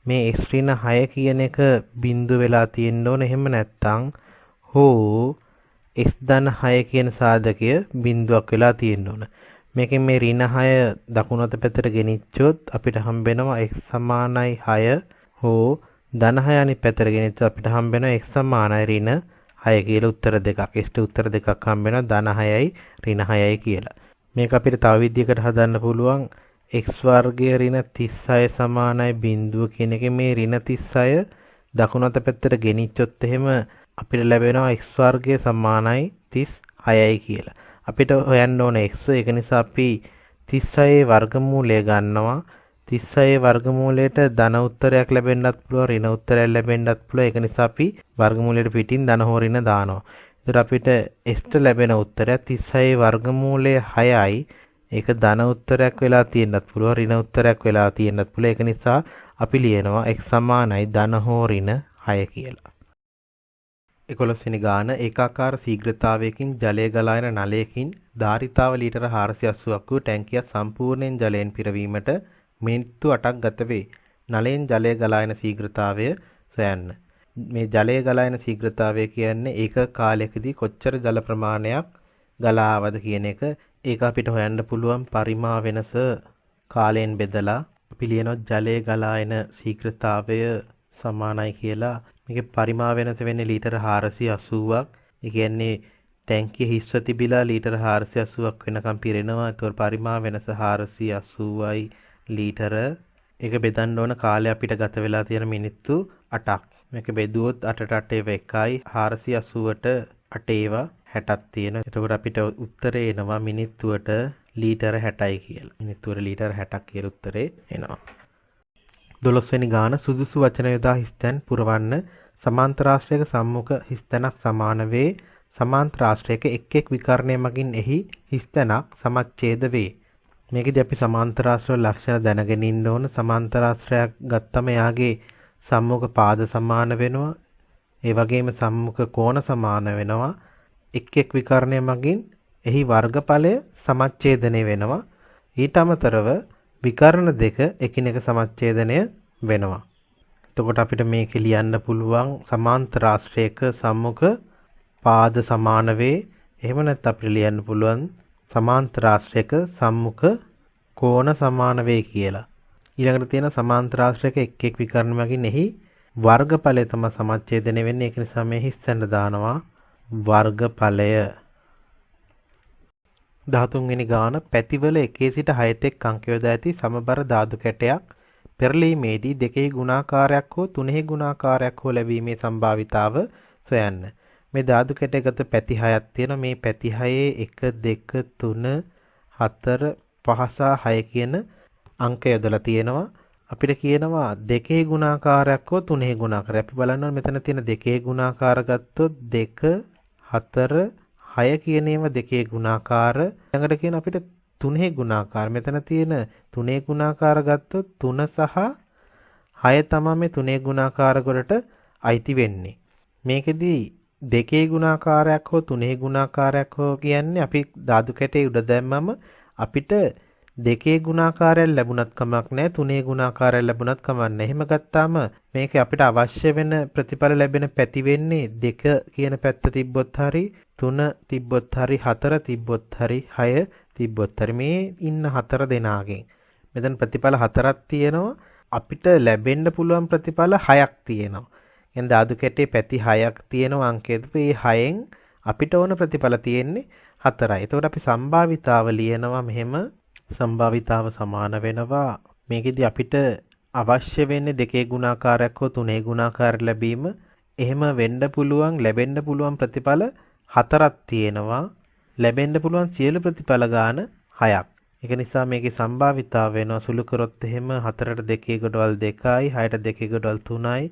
මේ x ඍණ 6 කියන එක බිඳුව වෙලා තියෙන්න ඕනේ. එහෙම නැත්නම් හෝ x ධන 6 කියන සාධකය බිඳුවක් වෙලා තියෙන්න ඕන. මේකෙන් මේ ඍණ 6 දකුණු අත පැත්තට ගෙනිච්චොත් අපිට හම්බ වෙනවා x සමානයි 6 හෝ ධන 6 අනිත් පැත්තට ගෙනිච්ච අපිට හම්බ වෙනවා x සමානයි ඍණ 6 කියලා උත්තර දෙකක්. ඉෂ්ට උත්තර දෙකක් හම්බ වෙනවා ධන 6යි ඍණ 6යි කියලා. මේක අපිට තව විදිහකට හදන්න පුළුවන් x වර්ගය ඍණ 36 සමානයි බිඳුව කියන එකේ මේ ඍණ 36 දකුණු අත පැත්තට ගෙනිච්චොත් එහෙම අපිට ලැබෙනවා x වර්ගය සමානයි 36යි කියලා. අපිට හොයන්න ඕන x. ඒක නිසා අපි 36 වර්ගමූලය ගන්නවා. 36 වර්ගමූලයට ධන උත්තරයක් ලැබෙන්නත් පුළුවන් ඍණ උත්තරයක් ලැබෙන්නත් පුළුවන්. ඒක නිසා අපි වර්ගමූලයට පිටින් ධන හෝ ඍණ දානවා. ඒතර අපිට x ට ලැබෙන උත්තරය 36 වර්ගමූලය 6යි. ඒක ධන උත්තරයක් වෙලා තියෙන්නත් පුළුවන් ඍණ උත්තරයක් වෙලා තියෙන්නත් පුළුවන්. ඒක නිසා අපි ලියනවා x සමානයි ධන හෝ ඍණ 6 කියලා. 11 වෙනි ගාන ඒකාකාර ශීඝ්‍රතාවයකින් ජලය ගලා යන නලයකින් ධාරිතාව ලීටර 480ක් වූ ටැංකියක් සම්පූර්ණයෙන් ජලයෙන් පිරවීමට මිනිත්තු 8ක් ගත වේ. නලයෙන් ජලය ගලා යන ශීඝ්‍රතාවය සොයන්න. මේ ජලය ගලා යන ශීඝ්‍රතාවය කියන්නේ ඒක කාලයකදී කොච්චර ජල ප්‍රමාණයක් ගලා ආවද කියන එක. ඒක අපිට හොයන්න පුළුවන් පරිමා වෙනස කාලයෙන් බෙදලා අපි ලියනවා ජලය ගලා එන ශීඝ්‍රතාවය සමානයි කියලා. මේකේ පරිමා වෙනස වෙන්නේ ලීටර 480ක්. ඒ කියන්නේ ටැංකිය හිස්ව තිබිලා ලීටර 480ක් වෙනකම් පිරෙනවා. ඒතකොට පරිමා වෙනස 480යි ලීටර. ඒක බෙදන්න ඕන කාලය අපිට ගත වෙලා තියෙන මිනිත්තු 8ක්. මේක බෙදුවොත් 8ට 8 ඒවා 1යි 480ට 8 ඒවා 60ක් තියෙනවා. එතකොට අපිට උත්තරේ එනවා මිනිත්තුවට ලීටර 60යි කියලා. මිනිත්තුවට ලීටර 60ක් කියලා උත්තරේ එනවා. 12 වෙනි ගාන සුදුසු වචන යොදා හිස්තැන් පුරවන්න. සමාන්තරාශ්‍රයක සම්මුඛ හිස්තැනක් සමාන වේ. සමාන්තරාශ්‍රයක එක් එක් විකර්ණය මගින් එහි හිස්තැනක් සමච්ඡේද වේ. මේකදී අපි සමාන්තරාශ්‍රය ලක්ෂණ දැනගෙන ඉන්න ඕන. සමාන්තරාශ්‍රයක් ගත්තම එයාගේ සම්මුඛ පාද සමාන වෙනවා. ඒ වගේම සම්මුඛ කෝණ සමාන වෙනවා. එක් එක් විකර්ණය මගින් එහි වර්ගඵලය සමච්ඡේදනය වෙනවා. ඊට අමතරව විකර්ණ දෙක එකිනෙක සමච්ඡේදනය වෙනවා. එතකොට අපිට මේක ලියන්න පුළුවන් සමාන්තරාශ්‍රයක සම්මුඛ පාද සමාන වේ. එහෙම නැත්නම් අපිට ලියන්න පුළුවන් සමාන්තරාශ්‍රයක සම්මුඛ කෝණ සමාන වේ කියලා. ඊළඟට තියෙන සමාන්තරාශ්‍රයක එක් එක් විකර්ණ මගින් එහි වර්ගඵලය තමයි සමච්ඡේදනය වෙන්නේ. ඒක නිසා මේ හිස්සෙන්ද දානවා වර්ගඵලය. 13 වෙනි ගාන පැතිවල 1 සිට 6 තෙක් අංක යොදා ඇති සමබර ධාතු කැටයක් පෙරලීමේදී දෙකෙහි ගුණාකාරයක් හෝ තුනෙහි ගුණාකාරයක් හෝ ලැබීමේ සම්භාවිතාව සොයන්න. මේ ධාතු කැටයකට පැති 6ක් තියෙනවා. මේ පැති 6 1 2 3 4 5 සහ 6 කියන අංක යොදලා තියෙනවා. අපිට කියනවා දෙකේ ගුණාකාරයක් හෝ තුනෙහි ගුණාකාරයක්. අපි බලනවා මෙතන තියෙන දෙකේ ගුණාකාර ගත්තොත් 2 4 6 කියන ඒවා දෙකේ ගුණාකාර. ළඟට කියන අපිට තුනේ ගුණාකාර. මෙතන තියෙන තුනේ ගුණාකාර ගත්තොත් 3 සහ 6 තමයි මේ තුනේ ගුණාකාර වලට අයිති වෙන්නේ. මේකෙදී දෙකේ ගුණාකාරයක් හෝ තුනේ ගුණාකාරයක් හෝ කියන්නේ අපි ධාතු කැටේ උඩ දැම්මම අපිට දෙකේ ගුණාකාරයක් ලැබුණත් කමක් නැහැ, තුනේ ගුණාකාරයක් ලැබුණත් කමක් නැහැ. එහෙම ගත්තාම මේක අපිට අවශ්‍ය වෙන ප්‍රතිඵල ලැබෙන පැති වෙන්නේ 2 කියන පැත්ත තිබ්බොත් හරි 3 තිබ්බොත් හරි 4 තිබ්බොත් හරි 6 තිබ්බොත් හරි මේ ඉන්න 4 දෙනාගෙන් මෙතන ප්‍රතිඵල 4ක් තියෙනවා. අපිට ලැබෙන්න පුළුවන් ප්‍රතිඵල 6ක් තියෙනවා. එහෙනම් ධාතු කැටේ පැති 6ක් තියෙනවා අංකයේද. මේ 6න් අපිට ඕන ප්‍රතිඵල තියෙන්නේ 4යි. එතකොට අපි සම්භාවිතාව ලියනවා මෙහෙම. සම්භාවිතාව සමාන වෙනවා. මේකෙදි අපිට අවශ්‍ය වෙන්නේ දෙකේ ගුණාකාරයක් හෝ තුනේ ගුණාකාරයක් ලැබීම. එහෙම වෙන්න පුළුවන් ලැබෙන්න පුළුවන් ප්‍රතිඵල 4ක් තියෙනවා. ලැබෙන්න පුළුවන් සියලු ප්‍රතිඵල ගාන 6ක්. ඒක නිසා මේකේ සම්භාවිතාව වෙනවා සුළු කරොත් එහෙම 4ට 2 ගොඩවල් 2යි 6ට 2 ගොඩවල් 3යි.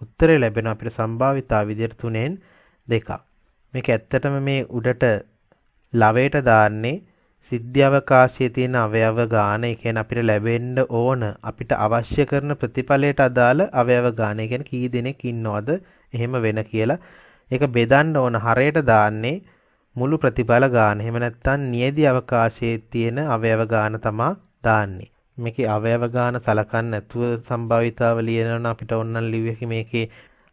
උත්තරේ ලැබෙන අපිට සම්භාවිතාව විදිහට 3න් 2ක්. මේක ඇත්තටම මේ උඩට ලවයට දාන්නේ සිද්ධි අවකාශයේ තියෙන අවයව ගාන. ඒ කියන්නේ අපිට ලැබෙන්න ඕන අපිට අවශ්‍ය කරන ප්‍රතිඵලයට අදාළ අවයව ගාන. ඒ කියන්නේ කී දෙනෙක් ඉන්නවද එහෙම වෙන කියලා. ඒක බෙදන්න ඕන හරයට දාන්නේ මුළු ප්‍රතිඵල ගාන. එහෙම නැත්නම් නියදි අවකාශයේ තියෙන අවයව ගාන තමයි දාන්නේ. මේකේ අවයව ගාන සලකන්නේ නැතුව සම්භාවිතාව ලියනවනම් අපිට ඕනනම් ලිව්වෙක මේකේ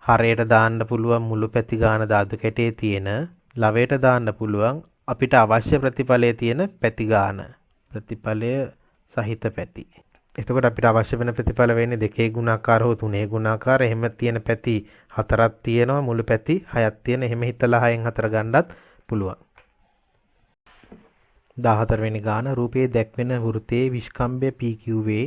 හරයට දාන්න පුළුවන් මුළු පැති ගාන ධාතු කැටේ තියෙන, ලවයට දාන්න පුළුවන් අපිට අවශ්‍ය ප්‍රතිඵලයේ තියෙන පැති ගාන. ප්‍රතිඵලය සහිත පැති. එතකොට අපිට අවශ්‍ය වෙන ප්‍රතිඵල වෙන්නේ 2 ගුණාකාර හෝ 3 ගුණාකාර. එහෙම තියෙන පැති 4ක් තියෙනවා. මුළු පැති 6ක් තියෙන. එහෙම හිතලා 6න් 4 ගන්නත් පුළුවන්. 14 වෙනි ගාන රූපයේ දැක්වෙන වෘත්තයේ විස්කම්භය PQ වේ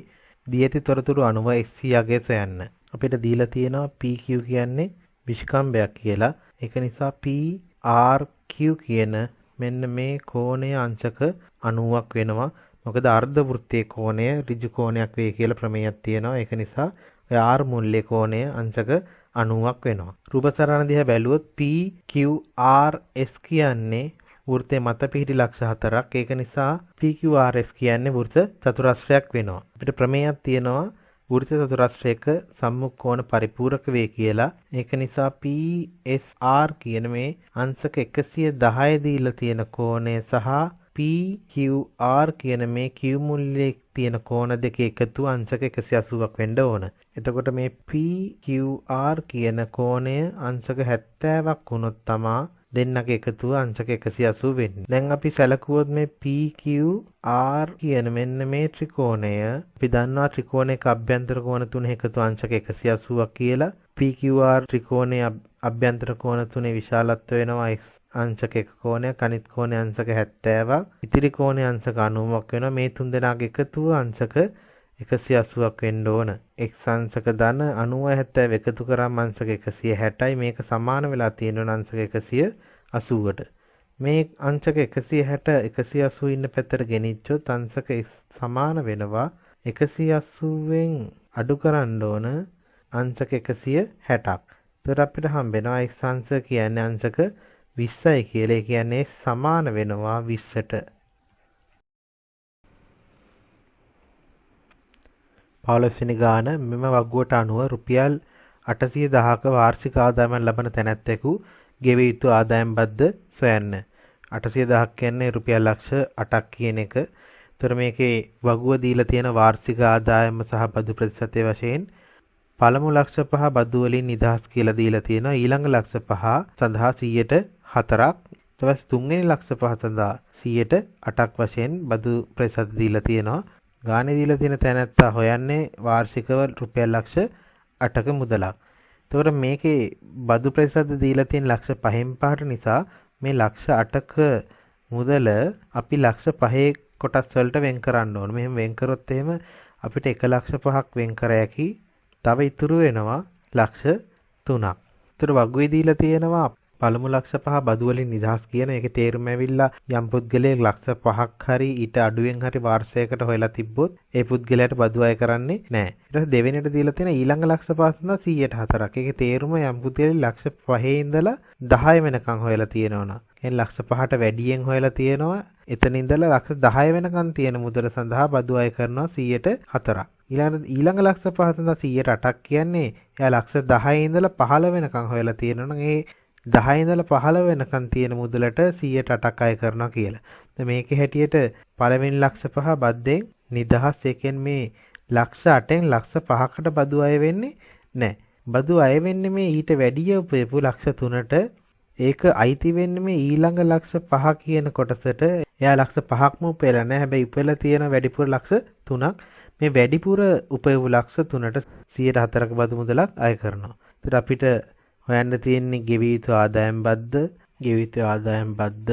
දී ඇති තොරතුරු අනුව XC යගය සොයන්න. අපිට දීලා තියෙනවා PQ කියන්නේ විස්කම්භයක් කියලා. ඒක නිසා PRQ කියන මෙන්න මේ කෝණයේ අංශක 90ක් වෙනවා. මොකද අර්ධ වෘත්තයේ කෝණය ඍජු කෝණයක් වේ කියලා ප්‍රමේයක් තියෙනවා. ඒක නිසා ඔය R මුල්ලේ කෝණය අංශක 90ක් වෙනවා. රූප සරණ දිහා බැලුවොත් PQRS කියන්නේ වෘත්තයේ මත පිහිටි ලක්ෂ 4ක්. ඒක නිසා PQRS කියන්නේ වෘත්ත චතුරස්‍රයක් වෙනවා. අපිට ප්‍රමේයක් තියෙනවා වෘත්ත චතුරස්‍රයක සම්මුඛ කෝණ පරිපූරක වේ කියලා. ඒක නිසා PSR කියන මේ අංශක 110 දීලා තියෙන කෝණය සහ PQR කියන මේ Q මුල්ලේ තියෙන කෝණ දෙක එකතු අංශක 180ක් වෙන්න ඕන. එතකොට මේ PQR කියන කෝණය අංශක 70ක් වුණොත් තමා දෙන්නගේ එකතුව අංශක 180 වෙන්නේ. දැන් අපි සැලකුවොත් මේ PQR කියන මෙන්න මේ ත්‍රිකෝණය අපි දන්නවා ත්‍රිකෝණයක අභ්‍යන්තර කෝණ තුන එකතු අංශක 180ක් කියලා. PQR ත්‍රිකෝණයේ අභ්‍යන්තර කෝණ තුනේ විශාලත්වය වෙනවා අංශක 1 කෝණයක්, අනිත් කෝණය අංශක 70ක්, ඉතිරි කෝණය අංශක 90ක් වෙනවා. මේ තුන් දෙනාගේ එකතුව අංශක 180ක් වෙන්න ඕන. x අංශක ධන 90 70 එකතු කරාම අංශක 160යි. මේක සමාන වෙලා තියෙනවා අංශක 180ට. මේ අංශක 160 180 ඉන්න පැත්තට ගෙනිච්චොත් අංශක සමාන වෙනවා 180න් අඩු කරන්න ඕන අංශක 160ක්. ඒතර අපිට හම්බෙනවා x අංශක කියන්නේ අංශක 20යි කියලා. ඒ කියන්නේ සමාන වෙනවා 20ට. 15 වෙනි ගාන මෙම වගුවට අනුව රුපියල් 810ක වාර්ෂික ආදායමක් ලබන තැනැත්තෙකු ගෙවිය යුතු ආදායම් බද්ද සොයන්න. 810ක් කියන්නේ රුපියල් ලක්ෂ 8ක් කියන එක. ඒතර මේකේ වගුව දීලා තියෙන වාර්ෂික ආදායම සහ බදු ප්‍රතිශතය වශයෙන් පළමු ලක්ෂ 5 බදු වලින් නිදහස් කියලා දීලා තියෙනවා. ඊළඟ ලක්ෂ 5 සඳහා 100ට 4ක්. ඊට පස්සේ තුන්වෙනි ලක්ෂ 5 සඳහා 100ට 8ක් වශයෙන් බදු ප්‍රතිශත දීලා තියෙනවා. ගානේ දීලා තියෙන තැනැත්තා හොයන්නේ වාර්ෂිකව රුපියල් ලක්ෂ 8ක මුදලක්. එතකොට මේකේ බදු ප්‍රතිශත දීලා තියෙන ලක්ෂ 5න් පහට නිසා මේ ලක්ෂ 8ක මුදල අපි ලක්ෂ 5 කොටස් වලට වෙන් කරන්න ඕන. මෙහෙම වෙන් කරොත් එහෙම අපිට 1 ලක්ෂ 5ක් වෙන් කර හැකි. තව ඉතුරු වෙනවා ලක්ෂ 3ක්. ඒතර වගුවේ දීලා තියෙනවා පළමු ලක්ෂ 5 බදු වලින් නිදහස් කියන එකේ තේරුම ඇවිල්ලා යම් පුද්ගලයෙක් ලක්ෂ 5ක් හරි ඊට අඩුවෙන් හරි වර්ෂයකට හොයලා තිබ්බොත් ඒ පුද්ගලයාට බදු අය කරන්නේ නැහැ. ඊට පස්සේ දෙවෙනිට දීලා තියෙන ඊළඟ ලක්ෂ 5 සඳහා 100ට 4ක්. ඒකේ තේරුම යම් පුද්ගලයෙක් ලක්ෂ 5 ඉඳලා 10 වෙනකන් හොයලා තියෙනවනම් එහෙනම් ලක්ෂ 5ට වැඩියෙන් හොයලා තියෙනවා. එතන ඉඳලා ලක්ෂ 10 වෙනකන් තියෙන මුදල සඳහා බදු අය කරනවා 100ට 4ක්. ඊළඟ ලක්ෂ 5 සඳහා 100ට 8ක් කියන්නේ එයා ලක්ෂ 10 ඉඳලා 15 වෙනකන් හොයලා තියෙනවනම් ඒ 10 ඉඳලා 15 වෙනකන් තියෙන මුදලට 100ට 8ක් අය කරනවා කියලා. දැන් මේකේ හැටියට පළවෙනි ලක්ෂ 5 බද්දෙන් නිදහස්. ඒ කියන්නේ මේ ලක්ෂ 8න් ලක්ෂ 5කට බදු අය වෙන්නේ නැහැ. බදු අය වෙන්නේ මේ ඊට වැඩිය උපයපු ලක්ෂ 3ට. ඒක අයිති වෙන්නේ මේ ඊළඟ ලක්ෂ 5 කියන කොටසට. එයා ලක්ෂ 5ක්ම උපයලා නැහැ. හැබැයි උපයලා තියෙන වැඩිපුර ලක්ෂ 3ක්. මේ වැඩිපුර උපයපු ලක්ෂ 3ට 104ක බදු මුදලක් අය කරනවා. ඒත් අපිට හොයන්න තියෙන්නේ ගෙවිය යුතු ආදායම් බද්ද. ගෙවිය යුතු ආදායම් බද්ද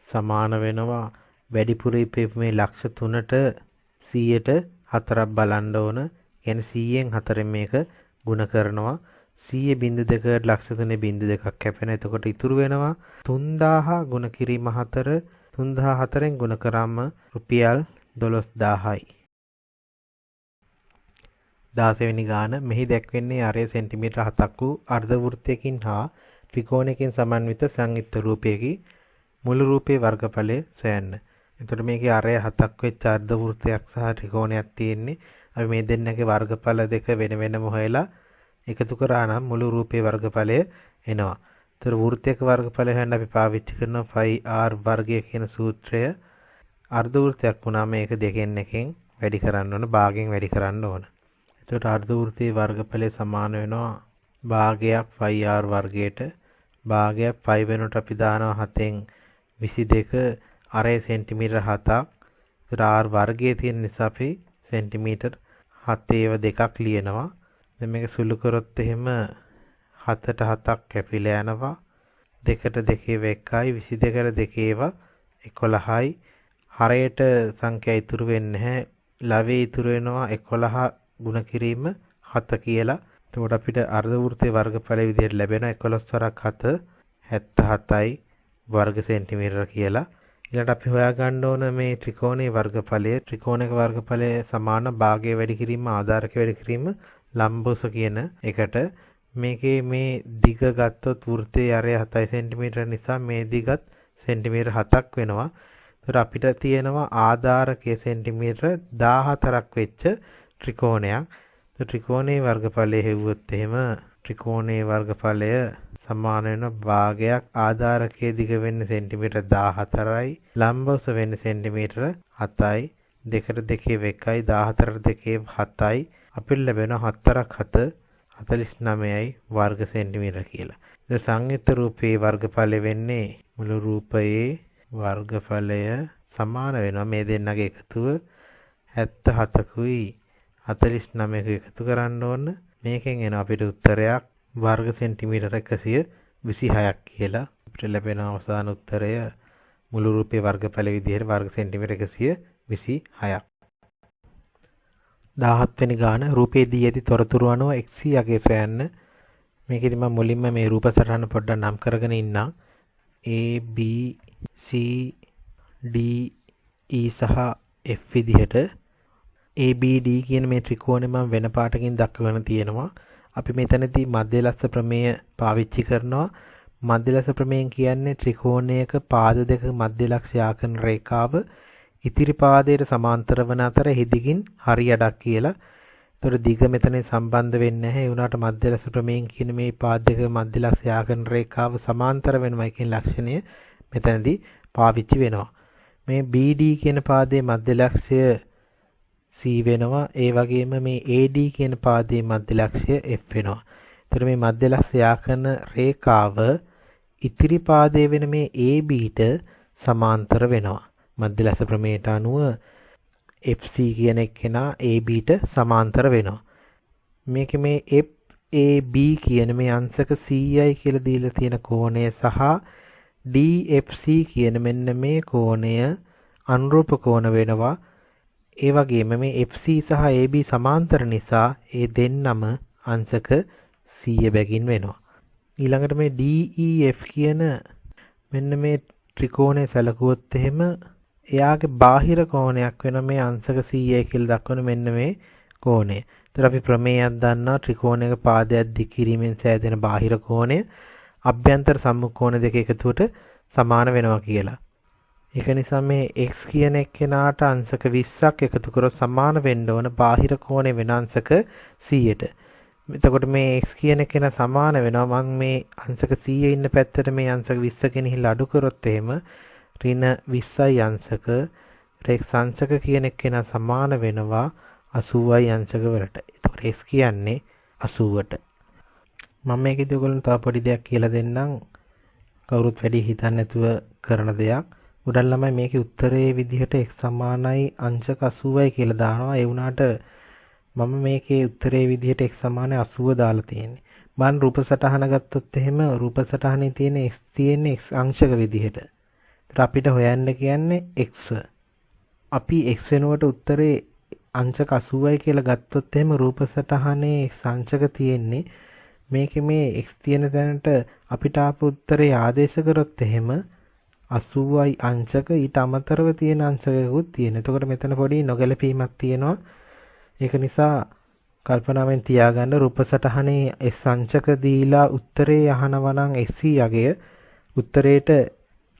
සමාන වෙනවා වැඩිපුර ඉපෙපු මේ ලක්ෂ 3ට 100ට 4ක් බලන්න ඕන. කියන්නේ 100න් 4න් මේක ගුණ කරනවා. 100 බිංදු 2කට ලක්ෂ 3 බිංදු 2ක් කැපෙන. එතකොට ඉතුරු වෙනවා 3000 ගුණ කිරීම 4 3004න් ගුණ කරාම රුපියල් 12000යි. 16 වෙනි ගාන මෙහි දැක්වෙන්නේ අරය සෙන්ටිමීටර 7ක් වූ අර්ධ වෘත්තයකින් හා ත්‍රිකෝණයකින් සමන්විත සංයුක්ත රූපයකි මුළු රූපේ වර්ගඵලය සොයන්න. එතකොට මේකේ අරය 7ක් වෙච්ච අර්ධ වෘත්තයක් සහ ත්‍රිකෝණයක් තියෙන්නේ. අපි මේ දෙන්නගේ වර්ගඵල දෙක වෙන වෙනම හොයලා එකතු කරා නම් මුළු රූපේ වර්ගඵලය එනවා. ඒතර වෘත්තයක වර්ගඵලය හොයන්න අපි පාවිච්චි කරන 5r වර්ගය කියන සූත්‍රය. අර්ධ වෘත්තයක් වුණාම මේක දෙකෙන් එකෙන් වැඩි කරන්න ඕන, භාගයෙන් වැඩි කරන්න ඕන. එතකොට අර්ධ වෘත්තයේ වර්ගඵලය සමාන වෙනවා භාගයක් 5r වර්ගයට. භාගයක් 5 වෙනකොට අපි දානවා 7න් 22 අරය සෙන්ටිමීටර 7ක්. ඒතර r වර්ගයේ තියෙන නිසා අපි සෙන්ටිමීටර් 7 දෙකක් ලියනවා. දැන් මේක සුළු කරොත් එහෙම 7ට 7ක් කැපිලා යනවා. 2ට 2 1යි 22ට 2 11යි. හරයට සංඛ්‍යා ඉතුරු වෙන්නේ නැහැ. ලවයේ ඉතුරු වෙනවා 11 ගුණ කිරීම 7 කියලා. එතකොට අපිට අර්ධ වෘත්තයේ වර්ගඵලය විදිහට ලැබෙනවා 11 වරක් 7 77යි වර්ග සෙන්ටිමීටර කියලා. ඊළඟට අපි හොයාගන්න ඕන මේ ත්‍රිකෝණයේ වර්ගඵලය. ත්‍රිකෝණයක වර්ගඵලය සමාන භාගය වැඩි කිරීම ආධාරක වැඩි කිරීම ලම්බෝස කියන එකට. මේකේ මේ දිග ගත්තොත් වෘත්තයේ අරය 7 සෙන්ටිමීටර නිසා මේ දිගත් සෙන්ටිමීටර 7ක් වෙනවා. ඒතර අපිට තියෙනවා ආධාරකයේ සෙන්ටිමීටර 14ක් වෙච්ච ත්‍රිකෝණයක්. ත්‍රිකෝණයේ වර්ගඵලය හෙව්වොත් එහෙම ත්‍රිකෝණයේ වර්ගඵලය සමාන වෙන භාගයක් ආධාරකයේ දිග වෙන්නේ සෙන්ටිමීටර 14යි ලම්බෝස වෙන්නේ සෙන්ටිමීටර 7යි 2ට 2 1යි 14ට 2 7යි අපිට ලැබෙන 4ක් 7 49යි වර්ග සෙන්ටිමීටර කියලා. ඒ සංයුක්ත රූපයේ වර්ගඵලය වෙන්නේ මුළු රූපයේ වර්ගඵලය සමාන වෙනවා මේ දෙන්නගේ එකතුව 77කුයි 49කුයි එකතු කරන්න ඕන. මේකෙන් එන අපිට උත්තරයක් වර්ග සෙන්ටිමීටර 126ක් කියලා. අපිට ලැබෙන අවසාන උත්තරය මුළු රූපයේ වර්ගඵල විදිහට වර්ග සෙන්ටිමීටර 126ක්. 17 වෙනි ගාන රූපයේ දී ඇති තොරතුරු අනුව XC යගේ සොයන්න. මේකෙදි මම මුලින්ම මේ රූප සටහන පොඩ්ඩක් නම් කරගෙන ඉන්නම්. A B C D E සහ F විදිහට ABD කියන මේ ත්‍රිකෝණය මම වෙන පාටකින් දක්වගෙන තියෙනවා. අපි මෙතනදී මධ්‍යලස්ස ප්‍රමේය පාවිච්චි කරනවා. මධ්‍යලස්ස ප්‍රමේයෙන් කියන්නේ ත්‍රිකෝණයක පාද දෙක මධ්‍යලක්ෂ ආකරන රේඛාව ඉතිරි පාදයට සමාන්තර වන අතර හිදිකින් හරියඩක් කියලා. ඒතර දිග මෙතන සම්බන්ධ වෙන්නේ නැහැ. ඒ වුණාට මධ්‍යලස්ස ප්‍රමේයෙන් කියන මේ පාද දෙක මධ්‍යලක්ෂ ආකරන රේඛාව සමාන්තර වෙනවා කියන ලක්ෂණය මෙතනදී පාවිච්චි වෙනවා. මේ BD කියන පාදයේ මධ්‍යලක්ෂය C වෙනවා. ඒ වගේම මේ AD කියන පාදයේ මධ්‍යලක්ෂය F වෙනවා. ඒතර මේ මධ්‍යලක්ෂ යාකරන රේඛාව ඉතිරි පාදයේ වෙන මේ ABට සමාන්තර වෙනවා. මධ්‍යලක්ෂ ප්‍රමේයට අනුව FC කියන එක්කෙනා ABට සමාන්තර වෙනවා. මේකේ මේ FAB කියන මේ අංශක CI කියලා දීලා තියෙන කෝණය සහ DFC කියන මෙන්න මේ කෝණය අනුරූප කෝණ වෙනවා. ඒ වගේම මේ FC සහ AB සමාන්තර නිසා ඒ දෙන්නම අංශක 100 බැගින් වෙනවා. ඊළඟට මේ DEF කියන මෙන්න මේ ත්‍රිකෝණය සැලකුවොත් එහෙම එයාගේ බාහිර කෝණයක් වෙන මේ අංශක 100 කියලා දක්වන මෙන්න මේ කෝණය. ඒතර අපි ප්‍රමේයයක් දන්නවා ත්‍රිකෝණයක පාදයක් දික් කිරීමෙන් සෑදෙන බාහිර කෝණය අභ්‍යන්තර සම්මුඛ කෝණ දෙක එකතුවට සමාන වෙනවා කියලා. ඒක නිසා මේ x කියන එක්කෙනාට අංශක 20ක් එකතු කරොත් සමාන වෙන්න ඕන බාහිර කෝණය වෙන අංශක 100ට. එතකොට මේ x කියන එක්කෙනා සමාන වෙනවා. මම මේ අංශක 100 ඉන්න පැත්තට මේ අංශක 20 ගෙනහිල්ලා අඩු කරොත් එහෙම ඍණ 20යි අංශක x අංශක කියන එක්කෙනා සමාන වෙනවා 80යි අංශක වලට. එතකොට x කියන්නේ 80ට. මම මේකෙදි ඔයගොල්ලන්ට තව පොඩි දෙයක් කියලා දෙන්නම්. කවුරුත් වැඩි හිතන්නේ නැතුව කරන දෙයක්. උඩන් ළමයි මේකේ උත්තරේ විදිහට x සමානයි අංශක 80යි කියලා දානවා. ඒ වුණාට මම මේකේ උත්තරේ විදිහට x සමානයි 80 දාලා තියෙන්නේ. මම රූප සටහන ගත්තොත් එහෙම රූප සටහනේ තියෙන x තියෙන්නේ x අංශක විදිහට. ඒත් අපිට හොයන්න කියන්නේ x. අපි x වෙනුවට උත්තරේ අංශක 80යි කියලා ගත්තොත් එහෙම රූප සටහනේ x අංශක තියෙන්නේ මේකේ මේ x තියෙන තැනට අපිට ආපු උත්තරේ ආදේශ කරොත් එහෙම 80යි අංශක ඊට අමතරව තියෙන අංශකයකුත් තියෙනවා. එතකොට මෙතන පොඩි නොගැලපීමක් තියෙනවා. ඒක නිසා කල්පනාවෙන් තියාගන්න රූප සටහනේ S අංශක දීලා උත්තරේ අහනවා නම් SC යගය උත්තරේට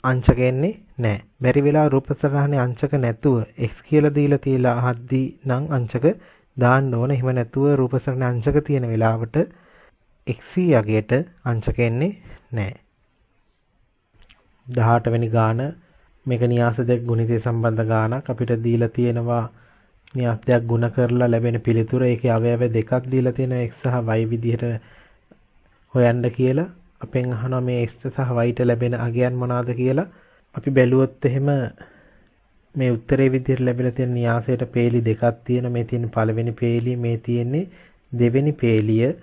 අංශක එන්නේ නැහැ. බැරි වෙලා රූප සටහනේ අංශක නැතුව x කියලා දීලා තියලා අහද්දී නම් අංශක දාන්න ඕන. එහෙම නැතුව රූප සටහනේ අංශක තියෙන වෙලාවට XC යගයට අංශක එන්නේ නැහැ. 18 වෙනි ගාන මේක න්‍යාස දෙක ගුණිතය සම්බන්ධ ගානක්. අපිට දීලා තියෙනවා න්‍යාස දෙක ගුණ කරලා ලැබෙන පිළිතුර. ඒකේ අවයව දෙකක් දීලා තියෙනවා x සහ y විදිහට හොයන්න කියලා. අපෙන් අහනවා මේ x සහ y ට ලැබෙන අගයන් මොනවාද කියලා. අපි බැලුවොත් එහෙම මේ උත්තරේ විදිහට ලැබිලා තියෙන න්‍යාසයට පේලි දෙකක් තියෙන. මේ තියෙන පළවෙනි පේලිය, මේ තියෙන්නේ දෙවෙනි පේලිය.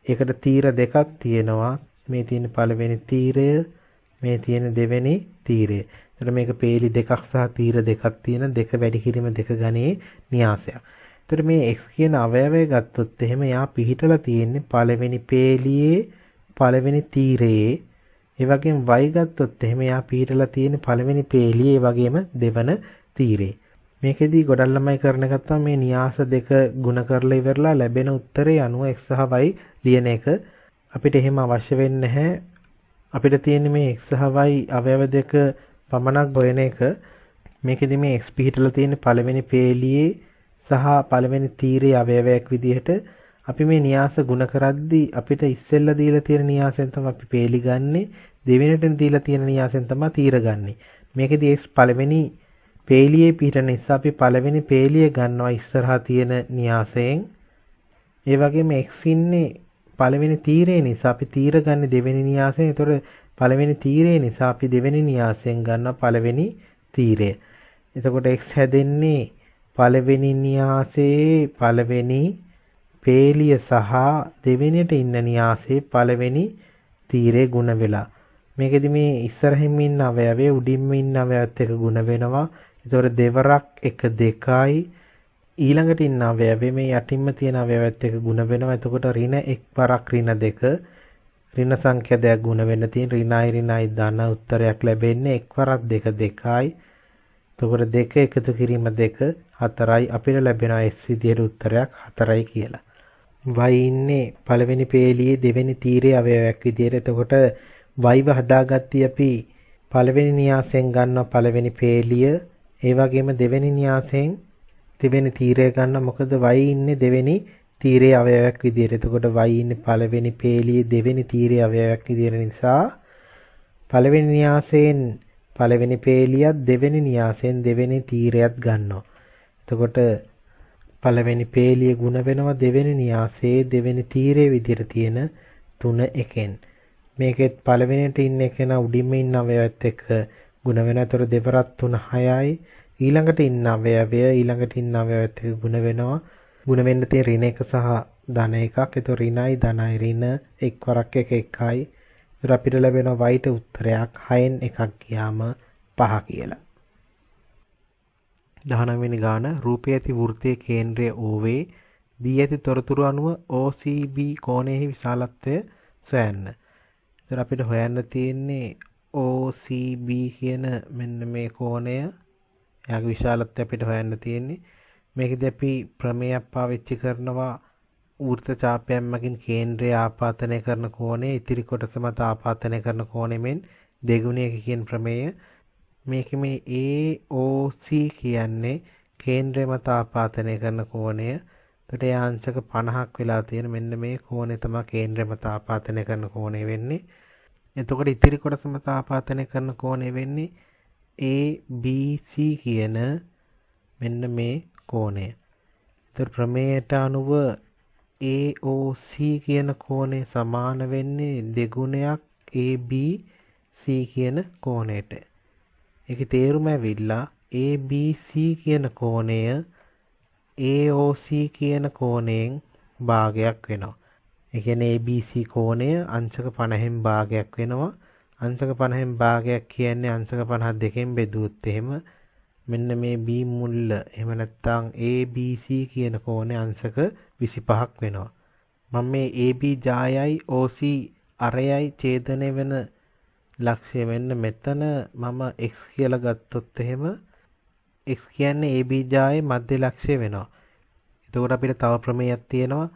ඒකට තීර දෙකක් තියෙනවා. මේ තියෙන පළවෙනි තීරය, මේ තියෙන දෙවෙනි තීරය. එතකොට මේක පේලි දෙකක් සහ තීර දෙකක් තියෙන දෙක වැඩි කිරීම දෙක ගණයේ න්‍යාසයක්. එතකොට මේ x කියන අවයවය ගත්තොත් එහෙම යා පිහිටලා තියෙන්නේ පළවෙනි පේලියේ පළවෙනි තීරයේ. ඒ වගේම y ගත්තොත් එහෙම යා පිහිටලා තියෙන්නේ පළවෙනි පේලියේ වගේම දෙවන තීරේ. මේකෙදී ගොඩක් ළමයි කරන එකත් මේ න්‍යාස දෙක ගුණ කරලා ඉවරලා ලැබෙන උත්තරේ අනුව x සහ y ලියන එක. අපිට එහෙම අවශ්‍ය වෙන්නේ නැහැ. අපිට තියෙන්නේ මේ x සහ y අවයව දෙක පමණක් හොයන එක. මේකෙදි මේ x පිහිටලා තියෙන්නේ පළවෙනි පේලියේ සහ පළවෙනි තීරයේ අවයවයක් විදිහට. අපි මේ න්‍යාස ගුණ කරද්දී අපිට ඉස්සෙල්ලා දීලා තියෙන න්‍යාසයෙන් තමයි අපි පේලි ගන්නෙ. දෙවෙනිට දීලා තියෙන න්‍යාසයෙන් තමයි තීර ගන්නෙ. මේකෙදි x පළවෙනි පේලියේ පිහිටන නිසා අපි පළවෙනි පේලිය ගන්නවා ඉස්සරහා තියෙන න්‍යාසයෙන්. ඒ වගේම x ඉන්නේ පළවෙනි තීරය නිසා අපි තීර ගන්න දෙවෙනි න්‍යාසයෙන්. ඒතකොට පළවෙනි තීරය නිසා අපි දෙවෙනි න්‍යාසයෙන් ගන්නවා පළවෙනි තීරය. එතකොට x හැදෙන්නේ පළවෙනි න්‍යාසයේ පළවෙනි පේලිය සහ දෙවෙනියට ඉන්න න්‍යාසයේ පළවෙනි තීරේ ගුණ වෙලා. මේකෙදි මේ ඉස්සරහින් ඉන්න අවයවයේ උඩින්ම ඉන්න අවයවයත් එක්ක ගුණ වෙනවා. ඒතකොට දෙවරක් 1 2යි. ඊළඟට ඉන්න අවයවයේ මේ යටින්ම තියෙන අවයවයත් එක්ක ගුණ වෙනවා. එතකොට ඍණ 1 වරක් ඍණ 2. ඍණ සංඛ්‍යා දෙකක් ගුණ වෙන්න තියෙන ඍණයි ඍණයි ධන උත්තරයක් ලැබෙන්නේ 1 වරක් 2 2යි. එතකොට 2 එකතු කිරීම 2 4යි. අපිට ලැබෙනවා s විදියට උත්තරයක් 4යි කියලා. y ඉන්නේ පළවෙනි පේලියේ දෙවෙනි තීරයේ අවයවයක් විදියට. එතකොට y හදාගත්තී අපි පළවෙනි න්‍යාසයෙන් ගන්නවා පළවෙනි පේලිය. ඒ වගේම දෙවෙනි න්‍යාසයෙන් දෙවෙනි තීරය ගන්න. මොකද y ඉන්නේ දෙවෙනි තීරයේ අවයවයක් විදියට. එතකොට y ඉන්නේ පළවෙනි පේලියේ දෙවෙනි තීරයේ අවයවයක් විදියට නිසා පළවෙනි න්‍යාසයෙන් පළවෙනි පේලියත් දෙවෙනි න්‍යාසයෙන් දෙවෙනි තීරයත් ගන්නවා. එතකොට පළවෙනි පේලිය ගුණ වෙනවා දෙවෙනි න්‍යාසයේ දෙවෙනි තීරයේ විදියට තියෙන 3 එකෙන්. මේකෙත් පළවෙනියට ඉන්න එකන උඩින්ම ඉන්න අවයවයත් එක්ක ගුණ වෙනවා. ඒතර දෙවරක් 3 6යි. ඊළඟට ඉන්න අවයවය ඊළඟට ඉන්න අවයවයත් එක්ක ගුණ වෙනවා. ගුණ වෙන්න තියෙන ඍණ 1 සහ ධන 1ක්. ඒතර ඍණයි ධනයි ඍණ 1 වරක් 1 1යි. ඒතර අපිට ලැබෙනවා y ට උත්තරයක් 6න් එකක් ගියාම 5 කියලා. 19 වෙනි ගාන රූපයේ ඇති වෘත්තයේ කේන්ද්‍රය OV දී ඇති තොරතුරු අනුව OCB කෝණයෙහි විශාලත්වය සොයන්න. ඒතර අපිට හොයන්න තියෙන්නේ OCB කියන මෙන්න මේ කෝණය. එයාගේ විශාලත්වය අපිට හොයන්න තියෙන්නේ. මේකදී අපි ප්‍රමේයයක් පාවිච්චි කරනවා වෘත්ත ඡාපයක් මගින් කේන්ද්‍රය ආපාතනය කරන කෝණය ඉතිරි කොටස මත ආපාතනය කරන කෝණෙමෙන් දෙගුණයක කියන ප්‍රමේය. මේකේ මේ AOC කියන්නේ කේන්ද්‍රය මත ආපාතනය කරන කෝණය. එතකොට ඒ අංශක 50ක් වෙලා තියෙන මෙන්න මේ කෝණය තමයි කේන්ද්‍රය මත ආපාතනය කරන කෝණය වෙන්නේ. එතකොට ඉතිරි කොටස මත ආපාතනය කරන කෝණය වෙන්නේ ABC කියන මෙන්න මේ කෝණය. ඒතර ප්‍රමේයයට අනුව AOC කියන කෝණය සමාන වෙන්නේ දෙගුණයක් ABC කියන කෝණයට. ඒකේ තේරුම ඇවිල්ලා ABC කියන කෝණය AOC කියන කෝණයෙන් භාගයක් වෙනවා. ඒ කියන්නේ ABC කෝණය අංශක 50න් භාගයක් වෙනවා. අංශක 50න් භාගයක් කියන්නේ අංශක 50 දෙකෙන් බෙදුවොත් එහෙම මෙන්න මේ B මුල්ල එහෙම නැත්නම් ABC කියන කෝණය අංශක 25ක් වෙනවා. මම මේ AB ජායයි OC අරයයි ඡේදනය වෙන ලක්ෂය වෙන්න මෙතන මම x කියලා ගත්තොත් එහෙම x කියන්නේ AB ජායේ මධ්‍ය ලක්ෂය වෙනවා. එතකොට අපිට තව ප්‍රමේයයක් තියෙනවා.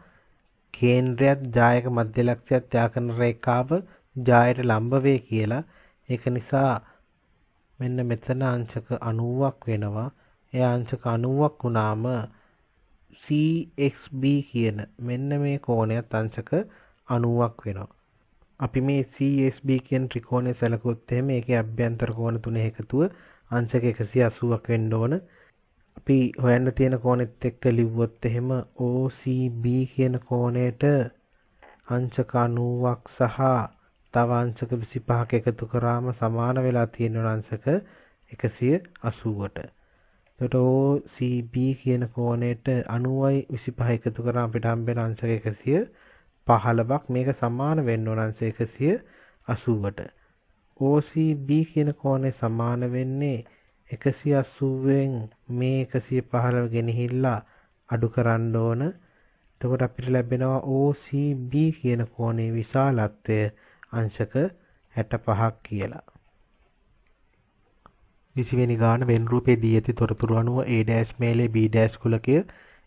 කේන්ද්‍රයත් ජායක මධ්‍ය ලක්ෂයත් යා කරන රේඛාව ජායට ලම්බ වේ කියලා. ඒක නිසා මෙන්න මෙතන අංශක 90ක් වෙනවා. ඒ අංශක 90ක් වුණාම CXB කියන මෙන්න මේ කෝණයත් අංශක 90ක් වෙනවා. අපි මේ CSB කියන ත්‍රිකෝණය සැලකුවොත් එහෙම ඒකේ අභ්‍යන්තර කෝණ තුනේ එකතුව අංශක 180ක් වෙන්න ඕන. අපි හොයන්න තියෙන කෝණෙත් එක්ක ලිව්වොත් එහෙම OCB කියන කෝණයට අංශක 90ක් සහ තව අංශක 25ක් එකතු කරාම සමාන වෙලා තියෙනවා අංශක 180ට. එතකොට OCB කියන කෝණයට 90.25 එකතු කරාම අපිට හම්බෙන අංශක 115ක්. මේක සමාන වෙන්න ඕන අංශ 180ට. OCB කියන කෝණය සමාන වෙන්නේ 180න් මේ 115 ගෙනහිල්ලා අඩු කරන්න ඕන. එතකොට අපිට ලැබෙනවා OCB කියන කෝණයේ විශාලත්වය අංශක 65ක් කියලා. 20 වෙනි ගාන වෙන් රූපයේ දී ඇති තොරතුරු අනුව A' මේලේ B' කුලකය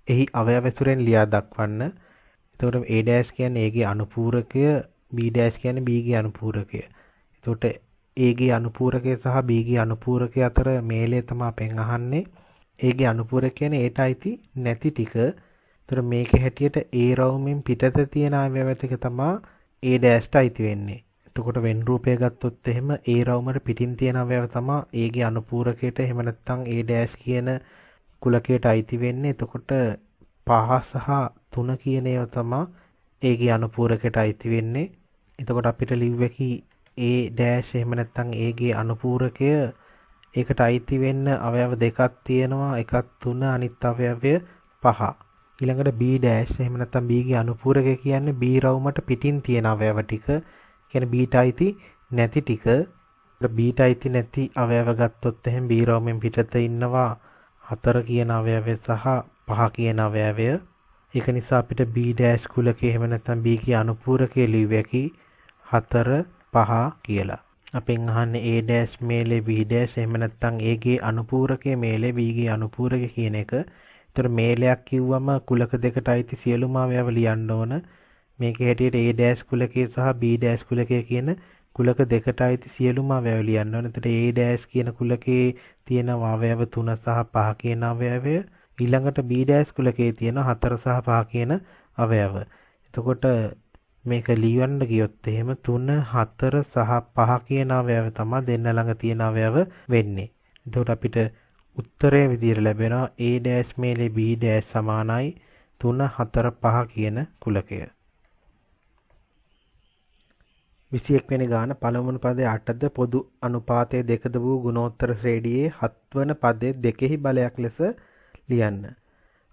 එහි අවයව ඇසුරෙන් ලියා දක්වන්න. එතකොට A' කියන්නේ A ගේ අනුපූරකය, B' කියන්නේ B ගේ අනුපූරකය. එතකොට A ගේ අනුපූරකය සහ B ගේ අනුපූරකය අතර මේලය තමයි අපෙන් අහන්නේ. A ගේ අනුපූරකය කියන්නේ Aට අයිති නැති ටික. එතකොට මේකේ හැටියට A රවුමෙන් පිටත තියෙන අවයව ටික තමයි A' අයිති වෙන්නේ. එතකොට වෙන් රූපය ගත්තොත් එහෙම A රවුමට පිටින් තියෙන අවයව තමයි A ගේ අනුපූරකයට එහෙම නැත්නම් A' කියන කුලකයට අයිති වෙන්නේ. එතකොට 5 සහ 3 කියන ඒවා තමයි A ගේ අනුපූරකයට අයිති වෙන්නේ. එතකොට අපිට ලිව්වකි A' එහෙම නැත්නම් A ගේ අනුපූරකය ඒකට අයිති වෙන්න අවයව දෙකක් තියෙනවා. එකක් 3 අනිත් අවයවය 5. ඊළඟට B' එහෙම නැත්නම් B ගේ අනුපූරකය කියන්නේ B රවුමට පිටින් තියෙන අවයව ටික. කියන්නේ Bට අයිති නැති ටික. Bට අයිති නැති අවයව ගත්තොත් එහෙනම් B රවුමෙන් පිටත ඉන්නවා 4 කියන අවයවය සහ 5 කියන අවයවය. ඒක නිසා අපිට B' කුලකයේ එහෙම නැත්නම් B ගේ අනුපූරකයේ ලිව්වකි 4 5 කියලා. අපෙන් අහන්නේ A' මේලේ B' එහෙම නැත්නම් A ගේ අනුපූරකයේ මේලේ B ගේ අනුපූරකය කියන එක. ඒතර මේලයක් කිව්වම කුලක දෙකට අයිති සියලුම අවයව ලියන්න ඕන. මේකේ හැටියට A' කුලකයේ සහ B' කුලකයේ කියන කුලක දෙකට අයිති සියලුම අවයව ලියන්න ඕන. එතකොට A' කියන කුලකයේ තියෙන අවයව 3 සහ 5 කියන අවයවය. ඊළඟට B' කුලකයේ තියෙන 4 සහ 5 කියන අවයව. එතකොට මේක ලියවන්න ගියොත් එහෙම 3 4 සහ 5 කියන අවයව තමයි දෙන්න ළඟ තියෙන අවයව වෙන්නේ. එතකොට අපිට උත්තරය විදිහට ලැබෙනවා A' මේලේ B' සමානයි 3 4 5 කියන කුලකය. 21 වෙනි ගාන පළමුවන පදයේ 8ද පොදු අනුපාතයේ 2ද වූ ගුණෝත්තර ශ්‍රේණියේ 7 වන පදයේ දෙකෙහි බලයක් ලෙස ලියන්න.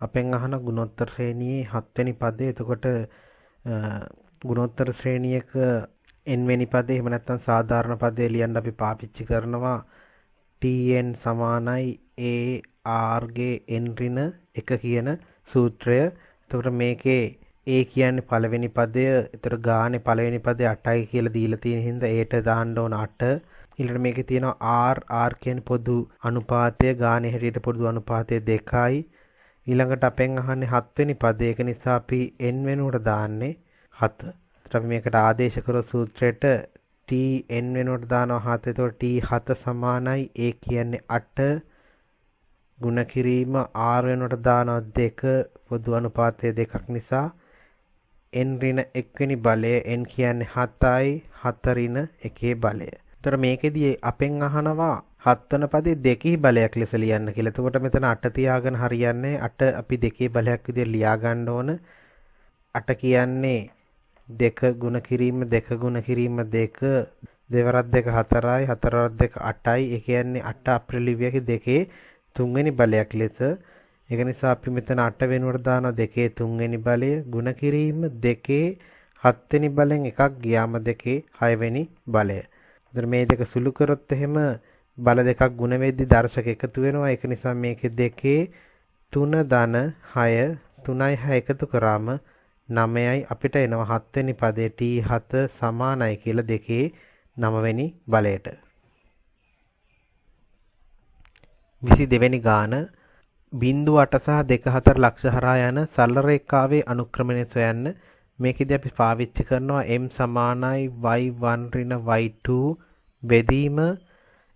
අපෙන් අහන ගුණෝත්තර ශ්‍රේණියේ 7 වෙනි පදේ. එතකොට ගුණෝත්තර ශ්‍රේණියක n වෙනි පදේ එහෙම නැත්නම් සාධාරණ පදේ ලියන්න අපි පාවිච්චි කරනවා tn සමානයි ar ගේ n ඍණ 1 කියන සූත්‍රය. එතකොට මේකේ A කියන්නේ පළවෙනි පදය. ඒතර ගානේ පළවෙනි පදේ 8යි කියලා දීලා තියෙන හින්දා Aට දාන්න ඕන 8. ඊළඟට මේකේ තියෙනවා R කියන්නේ පොදු අනුපාතය. ගානේ හැටියට පොදු අනුපාතය 2යි. ඊළඟට අපෙන් අහන්නේ 7 වෙනි පදේ. ඒක නිසා අපි n වෙනුවට දාන්නේ 7. ඒත් අපි මේකට ආදේශ කරන සූත්‍රයට t n වෙනුවට දානවා 7. ඒතකොට t 7 සමානයි A කියන්නේ 8 ගුණ කිරීම R වෙනුවට දානවා 2 පොදු අනුපාතය 2ක් නිසා n ඍණ 1 වෙනි බලය n කියන්නේ 7යි 4 ඍණ 1 බලය. ඒතර මේකෙදී අපෙන් අහනවා 7 වෙනි පදේ දෙකේ බලයක් ලෙස ලියන්න කියලා. එතකොට මෙතන 8 තියාගෙන හරියන්නේ 8 අපි දෙකේ බලයක් විදිහට ලියා ගන්න ඕන. 8 කියන්නේ 2 ගුණ කිරීම 2 ගුණ කිරීම 2 දෙවරක් 2 4යි 4වරක් 2 8යි. ඒ කියන්නේ 8 අපිට ලිව්වකේ දෙකේ 3 වෙනි බලයක් ලෙස. ඒක නිසා අපි මෙතන 8 වෙනුවට දානවා 2 3 වෙනි බලය. ගුණ කිරීම 2 7 වෙනි බලෙන් එකක් ගියාම 2 6 වෙනි බලය. එතන මේ දෙක සුළු කරොත් එහෙම බල දෙකක් ගුණ වෙද්දි දර්ශක එකතු වෙනවා. ඒක නිසා මේකේ 2 3 ධන 6 3යි 6 එකතු කරාම 9යි අපිට එනවා 7 වෙනි පදේ t7 සමානයි කියලා 2 9 වෙනි බලයට. 22 වෙනි ගාන 0.8 සහ 2.4 ලක්ෂ හරහා යන සරල රේඛාවේ අනුක්‍රමණය සොයන්න. මේකෙදී අපි පාවිච්චි කරනවා m සමානයි y1 ඍණ y2 බෙදීම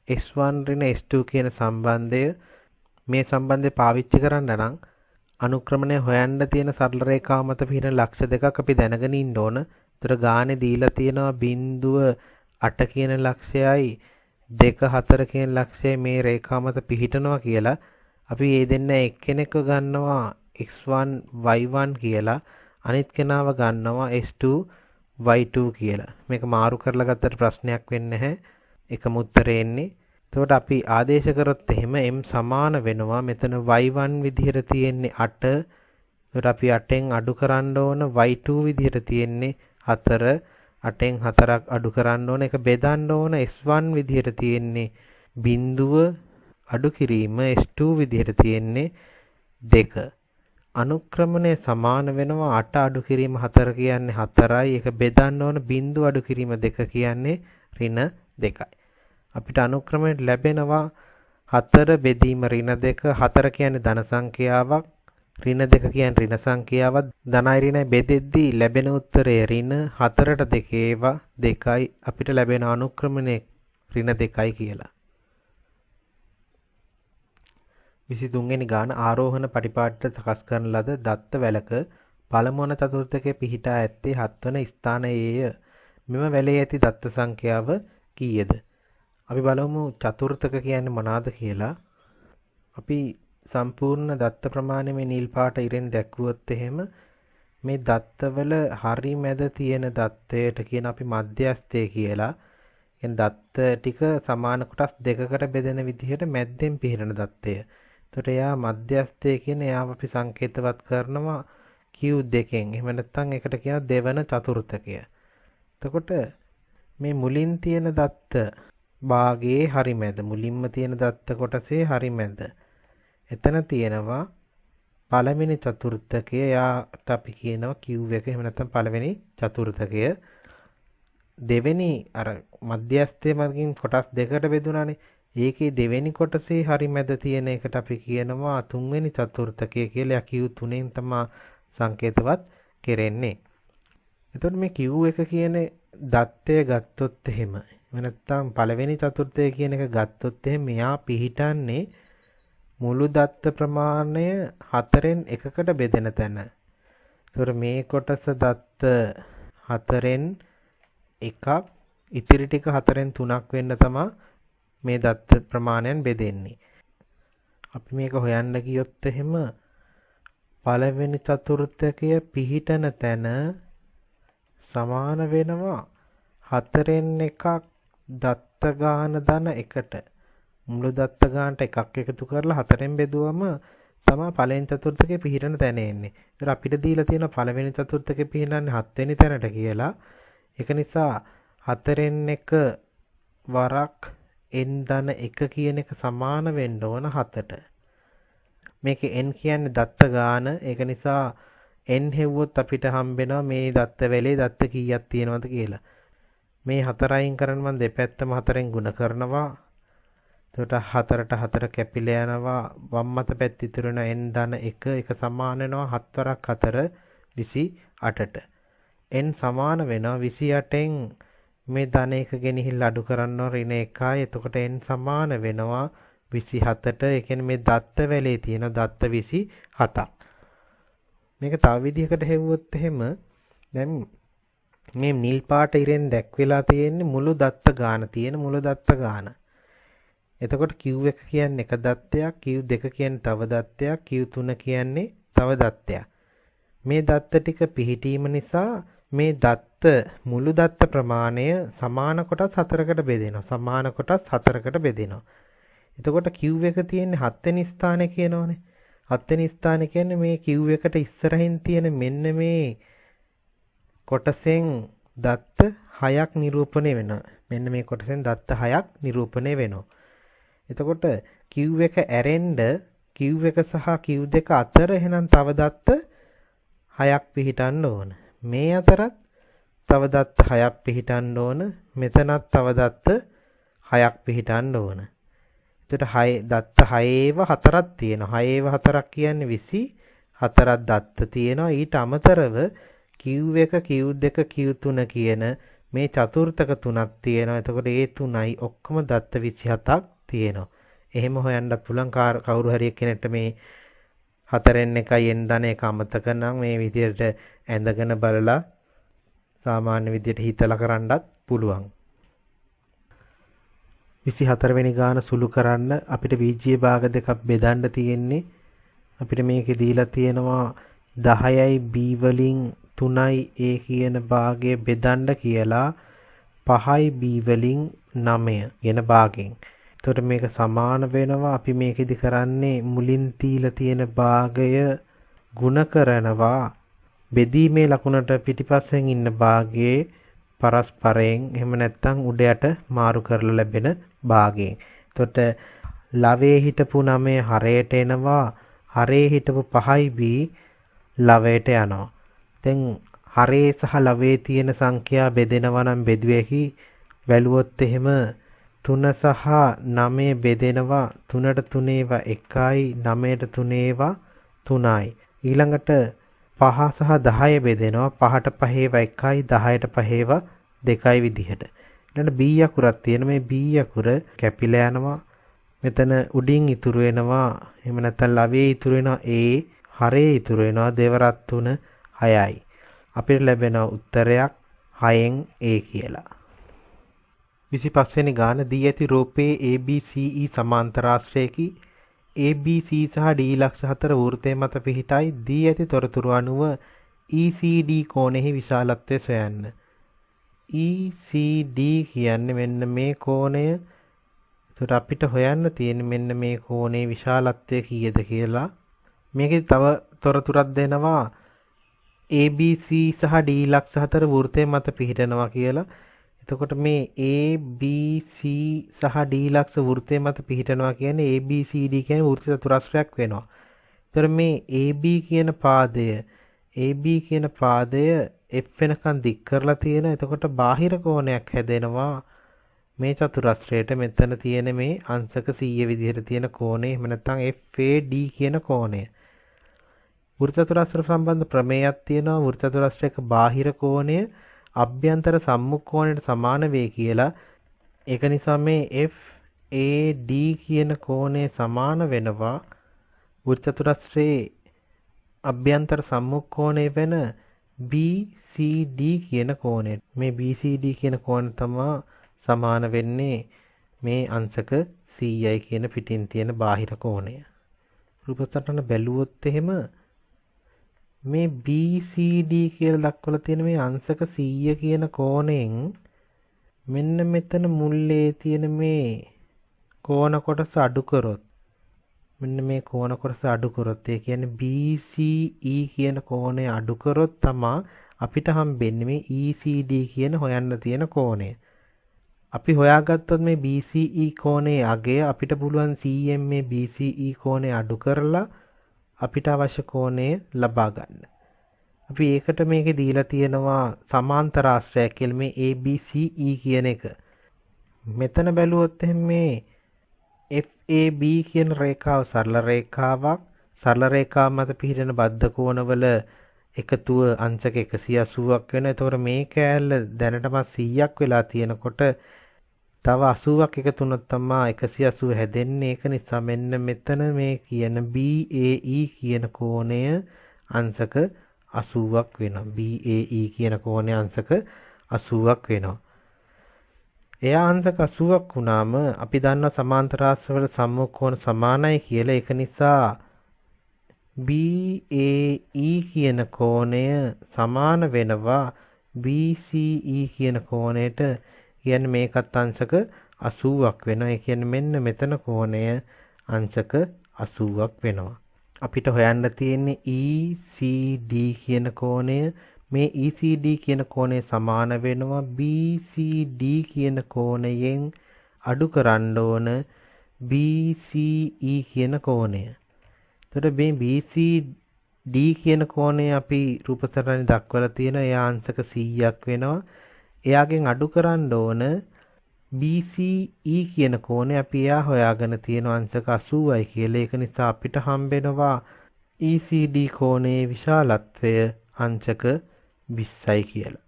s1 ඍණ s2 කියන සම්බන්ධය. මේ සම්බන්ධය පාවිච්චි කරන්න නම් අනුක්‍රමණය හොයන්න තියෙන සරල රේඛාව මත පිහිටන ලක්ෂ දෙකක් අපි දැනගෙන ඉන්න ඕන. ඒතර ගානේ දීලා තියෙනවා 0.8 කියන ලක්ෂයයි 2.4 කියන ලක්ෂයයි මේ රේඛාව මත පිහිටනවා කියලා. අපි මේ දෙන්න එක්කෙනෙක්ව ගන්නවා x1 y1 කියලා, අනිත් කෙනාව ගන්නවා s2 y2 කියලා. මේක මාරු කරලා ගත්තට ප්‍රශ්නයක් වෙන්නේ නැහැ. එකම උත්තරේ එන්නේ. එතකොට අපි ආදේශ කරොත් එහෙම m සමාන වෙනවා. මෙතන y1 විදිහට තියෙන්නේ 8. එතකොට අපි 8න් අඩු කරන්න ඕන y2 විදිහට තියෙන්නේ 4. 8න් 4ක් අඩු කරන්න ඕන. ඒක බෙදන්න ඕන s1 විදිහට තියෙන්නේ බිඳුව අඩු කිරීම s2 විදිහට තියෙන්නේ 2. අනුක්‍රමණය සමාන වෙනවා 8 අඩු කිරීම 4 කියන්නේ 4යි. ඒක බෙදන්න ඕන බිඳුව අඩු කිරීම 2 කියන්නේ ඍණ 2යි. අපිට අනුක්‍රමණයට ලැබෙනවා 4 බෙදීම ඍණ 2. 4 කියන්නේ ධන සංඛ්‍යාවක්. ඍණ 2 කියන්නේ ඍණ සංඛ්‍යාවක්. ධනයි ඍණයි බෙදෙද්දී ලැබෙන උත්තරය ඍණ 4ට 2 ඒවා 2යි. අපිට ලැබෙන අනුක්‍රමණය ඍණ 2යි කියලා. 23 වෙනි ගාන ආරෝහණ පටිපාටිට සකස් කරන ලද දත්ත වැලක පළමුවන චතුර්ථකයේ පිහිටා ඇත්තේ 7 වන ස්ථානයේය. මෙම වැලේ ඇති දත්ත සංඛ්‍යාව කීයද? අපි බලමු චතුර්ථක කියන්නේ මොනවාද කියලා. අපි සම්පූර්ණ දත්ත ප්‍රමාණය මේ නිල් පාට ඉරෙන් දැක්වුවොත් එහෙම මේ දත්තවල හරි මැද තියෙන දත්තයට කියන අපි මධ්‍යස්ථය කියලා. එන් දත්ත ටික සමාන කොටස් දෙකකට බෙදෙන විදිහට මැද්දෙන් පිහිටන දත්තය. එතකොට එයා මධ්‍යස්ථය කියන එයාව අපි සංකේතවත් කරනවා Q2කින්. එහෙම නැත්නම් ඒකට කියනවා දෙවන චතුර්ථකය. එතකොට මේ මුලින් තියෙන දත්ත භාගයේ හරි මැද මුලින්ම තියෙන දත්ත කොටසේ හරි මැද. එතන තියෙනවා පළවෙනි චතුර්ථකය. එයාට අපි කියනවා Q1. එහෙම නැත්නම් පළවෙනි චතුර්ථකය. දෙවෙනි අර මධ්‍යස්ථයේ මගින් කොටස් දෙකකට බෙදුණානේ. ඒකේ දෙවෙනි කොටසේ හරි මැද තියෙන එකට අපි කියනවා තුන්වෙනි චතුර්ථකය කියලා. Q3න් තමයි සංකේතවත් කෙරෙන්නේ. එතකොට මේ Q1 කියන දත්තය ගත්තොත් එහෙම නැත්නම් පළවෙනි චතුර්ථය කියන එක ගත්තොත් එහෙම මෙයා පිහිටන්නේ මුළු දත්ත ප්‍රමාණය 4න් එකකට බෙදෙන තැන. ඒතර මේ කොටස දත්ත 4න් එකක්, ඉතිරි ටික 4න් 3ක් වෙන්න තමයි මේ දත්ත ප්‍රමාණයන් බෙදෙන්නේ. අපි මේක හොයන්න ගියොත් එහෙම පළවෙනි චතුර්ථකය පිහිටන තැන සමාන වෙනවා 4න් එකක් දත්ත ගාන ධන 1ට. මුළු දත්ත ගානට එකක් එකතු කරලා 4න් බෙදුවම තමයි පළවෙනි චතුර්ථකයේ පිහිටන තැන එන්නේ. ඒතර අපිට දීලා තියෙන පළවෙනි චතුර්ථකයේ පිහිටන්නේ 7 වෙනි තැනට කියලා. ඒක නිසා 4න් 1 වරක් n ධන 1 කියන එක සමාන වෙන්න ඕන 7ට. මේකේ n කියන්නේ දත්ත ගාන. ඒක නිසා n හෙව්වොත් අපිට හම්බෙනවා මේ දත්ත වැලේ දත්ත කීයක් තියෙනවද කියලා. මේ 4 අයින් කරන්න මම දෙපැත්තම 4න් ගුණ කරනවා. එතකොට 4ට 4 කැපිලා යනවා. වම් අත පැත්ත ඉතුරු වෙන n ධන 1 එක සමාන වෙනවා 7 වරක් 4 28ට. n සමාන වෙනවා 28න් මේ ධන 1 ගෙනහිල්ලා අඩු කරනවා ඍණ 1යි. එතකොට n සමාන වෙනවා 27ට. ඒ කියන්නේ මේ දත්ත වැලේ තියෙන දත්ත 27ක්. මේක තව විදිහකට හෙව්වොත් එහෙම දැන් මේ නිල් පාට ඉරෙන් දැක්වෙලා තියෙන්නේ මුළු දත්ත ගාන තියෙන මුළු දත්ත ගාන. එතකොට Q1 කියන්නේ එක දත්තයක්, Q2 කියන්නේ තව දත්තයක්, Q3 කියන්නේ තව දත්තයක්. මේ දත්ත ටික පිහිටීම නිසා මේ දත්ත මුළු දත්ත ප්‍රමාණය සමාන කොටස් 4කට බෙදෙනවා. සමාන කොටස් 4කට බෙදෙනවා. එතකොට Q1 තියෙන්නේ 7 වෙනි ස්ථානයේ කියනෝනේ. 7 වෙනි ස්ථානය කියන්නේ මේ Q1ට ඉස්සරහින් තියෙන මෙන්න මේ කොටසෙන් දත්ත 6ක් නිරූපණය වෙනවා. මෙන්න මේ කොටසෙන් දත්ත 6ක් නිරූපණය වෙනවා. එතකොට Q1 ඇරෙන්න Q1 සහ Q2 අතර එහෙනම් තව දත්ත 6ක් පිහිටන්න ඕන. මේ අතරත් තව දත්ත 6ක් පිහිටන්න ඕන. මෙතනත් තව දත්ත 6ක් පිහිටන්න ඕන. එතකොට 6 දත්ත 6ව 4ක් තියෙනවා. 6ව 4ක් කියන්නේ 24ක් දත්ත තියෙනවා. ඊට අමතරව Q1 Q2 Q3 කියන මේ චතුර්ථක තුනක් තියෙනවා. එතකොට ඒ තුනයි ඔක්කොම දත්ත 27ක් තියෙනවා. එහෙම හොයන්න පුළුවන් කවුරු හරි කෙනෙක්ට මේ 4න් 1යි n ධන 1 අමතක නම් මේ විදිහට ඇඳගෙන බලලා සාමාන්‍ය විදිහට හිතලා කරන්නත් පුළුවන්. 24 වෙනි ගාන සුළු කරන්න අපිට බීජීය භාග දෙකක් බෙදන්න තියෙන්නේ. අපිට මේකේ දීලා තියෙනවා 10යි b වලින් 3යි a කියන භාගය බෙදන්න කියලා 5යි b වලින් 9 කියන භාගෙන්. එතකොට මේක සමාන වෙනවා. අපි මේකෙදි කරන්නේ මුලින් තීලා තියෙන භාගය ಗುಣ කරනවා බෙදීමේ ලකුණට පිටිපස්සෙන් ඉන්න භාගයේ පරස්පරයෙන් එහෙම නැත්නම් උඩ යට මාරු කරලා ලැබෙන භාගයෙන්. එතකොට ලවයේ හිටපු 9 හරයට එනවා. හරේ හිටපු 5යි b ලවයට යනවා. දැන් හරේ සහ ලවයේ තියෙන සංඛ්‍යා බෙදෙනවා නම් බෙදුවේහි බැලුවොත් එහෙම 3 සහ 9 බෙදෙනවා 3ට 3 ඒවා 1යි 9ට 3 ඒවා 3යි. ඊළඟට 5 සහ 10 බෙදෙනවා 5ට 5 ඒවා 1යි 10ට 5 ඒවා 2යි විදිහට. ඊළඟට b අකුරක් තියෙන මේ b අකුර කැපිලා යනවා. මෙතන උඩින් ඉතුරු වෙනවා එහෙම නැත්නම් ලවයේ ඉතුරු වෙනවා a හරේ ඉතුරු වෙනවා දෙවරක් 3 6යි. අපිට ලැබෙන උත්තරයක් 6න් a කියලා. 25 වෙනි ගාන දී ඇති රූපයේ ABCE සමාන්තර ආශ්‍රයකි. ABC සහ D ලක්ෂ 4 වෘත්තය මත පිහිටයි. දී ඇති තොරතුරු අනුව ECD කෝණෙහි විශාලත්වය සොයන්න. ECD කියන්නේ මෙන්න මේ කෝණය. ඒකට අපිට හොයන්න තියෙන්නේ මෙන්න මේ කෝණේ විශාලත්වය කීයද කියලා. මේකේ තව තොරතුරක් දෙනවා. ABC සහ D ලක්ෂ 4 වෘත්තය මත පිහිටනවා කියලා. එතකොට මේ ABC සහ D ලක්ෂ වෘත්තය මත පිහිටනවා කියන්නේ ABCD කියන්නේ වෘත්ත චතුරස්‍රයක් වෙනවා. ඒතර මේ AB කියන පාදය F වෙනකන් දික් කරලා තියෙන. එතකොට බාහිර කෝණයක් හැදෙනවා මේ චතුරස්‍රයට. මෙතන තියෙන මේ අංශක 100 විදිහට තියෙන කෝණය. එහෙම නැත්නම් FAD කියන කෝණය. වෘත්ත චතුරස්‍ර සම්බන්ධ ප්‍රමේයයක් තියෙනවා. වෘත්ත චතුරස්‍රයක බාහිර කෝණය අභ්‍යන්තර සම්මුඛ කෝණයට සමාන වේ කියලා. ඒක නිසා මේ FAD කියන කෝණය සමාන වෙනවා වෘත්ත චතුරස්‍රයේ අභ්‍යන්තර සම්මුඛ කෝණය වෙන BCD කියන කෝණයට. මේ BCD කියන කෝණය තමයි සමාන වෙන්නේ මේ අංශක 100යි කියන පිටින් තියෙන බාහිර කෝණය. රූප සටහන බැලුවොත් එහෙම මේ BCD කියලා දක්වලා තියෙන මේ අංශක 100 කියන කෝණයෙන් මෙන්න මෙතන මුල්ලේ තියෙන මේ කෝණ කොටස අඩු කරොත් මෙන්න මේ කෝණ කොටස අඩු කරොත් ඒ කියන්නේ BCE කියන කෝණය අඩු කරොත් තමයි අපිට හම්බෙන්නේ මේ ECD කියන හොයන්න තියෙන කෝණය. අපි හොයාගත්තොත් මේ BCE කෝණයේ අගය අපිට පුළුවන් CM මේ BCE කෝණය අඩු කරලා අපිට අවශ්‍ය කෝණය ලබා ගන්න. අපි ඒකට මේකේ දීලා තියෙනවා සමාන්තර ආශ්‍රයයක් කියලා මේ ABCE කියන එක. මෙතන බැලුවොත් එහෙනම් මේ FAB කියන රේඛාව සරල රේඛාවක්. සරල රේඛාව මත පිහිටන බද්ධ කෝණවල එකතුව අංශක 180ක් වෙනවා. ඒතකොට මේ කෑල්ල දැනටම 100ක් වෙලා තියෙනකොට තව 80ක් එකතු වුණොත් තමයි 180 හැදෙන්නේ. ඒක නිසා මෙන්න මෙතන මේ කියන BAE කියන කෝණය අංශක 80ක් වෙනවා. BAE කියන කෝණය අංශක 80ක් වෙනවා. එයා අංශක 80ක් වුණාම අපි දන්නවා සමාන්තර ආශ්‍රවල සම්මුඛ කෝණ සමානයි කියලා. ඒක නිසා BAE කියන කෝණය සමාන වෙනවා BCE කියන කෝණයට. කියන්නේ මේකත් අංශක 80ක් වෙනවා. ඒ කියන්නේ මෙන්න මෙතන කෝණය අංශක 80ක් වෙනවා. අපිට හොයන්න තියෙන්නේ ECD කියන කෝණය. මේ ECD කියන කෝණය සමාන වෙනවා BCD කියන කෝණයෙන් අඩු කරන්න ඕන BCE කියන කෝණය. එතකොට මේ BCD කියන කෝණය අපි රූප සටහනේ දක්වලා තියෙන එයා අංශක 100ක් වෙනවා. එයාගෙන් අඩු කරන්න ඕන BCE කියන කෝණය අපි එයා හොයාගෙන තියෙන අංශක 80යි කියලා. ඒක නිසා අපිට හම්බෙනවා ECD කෝණයේ විශාලත්වය අංශක 20යි කියලා.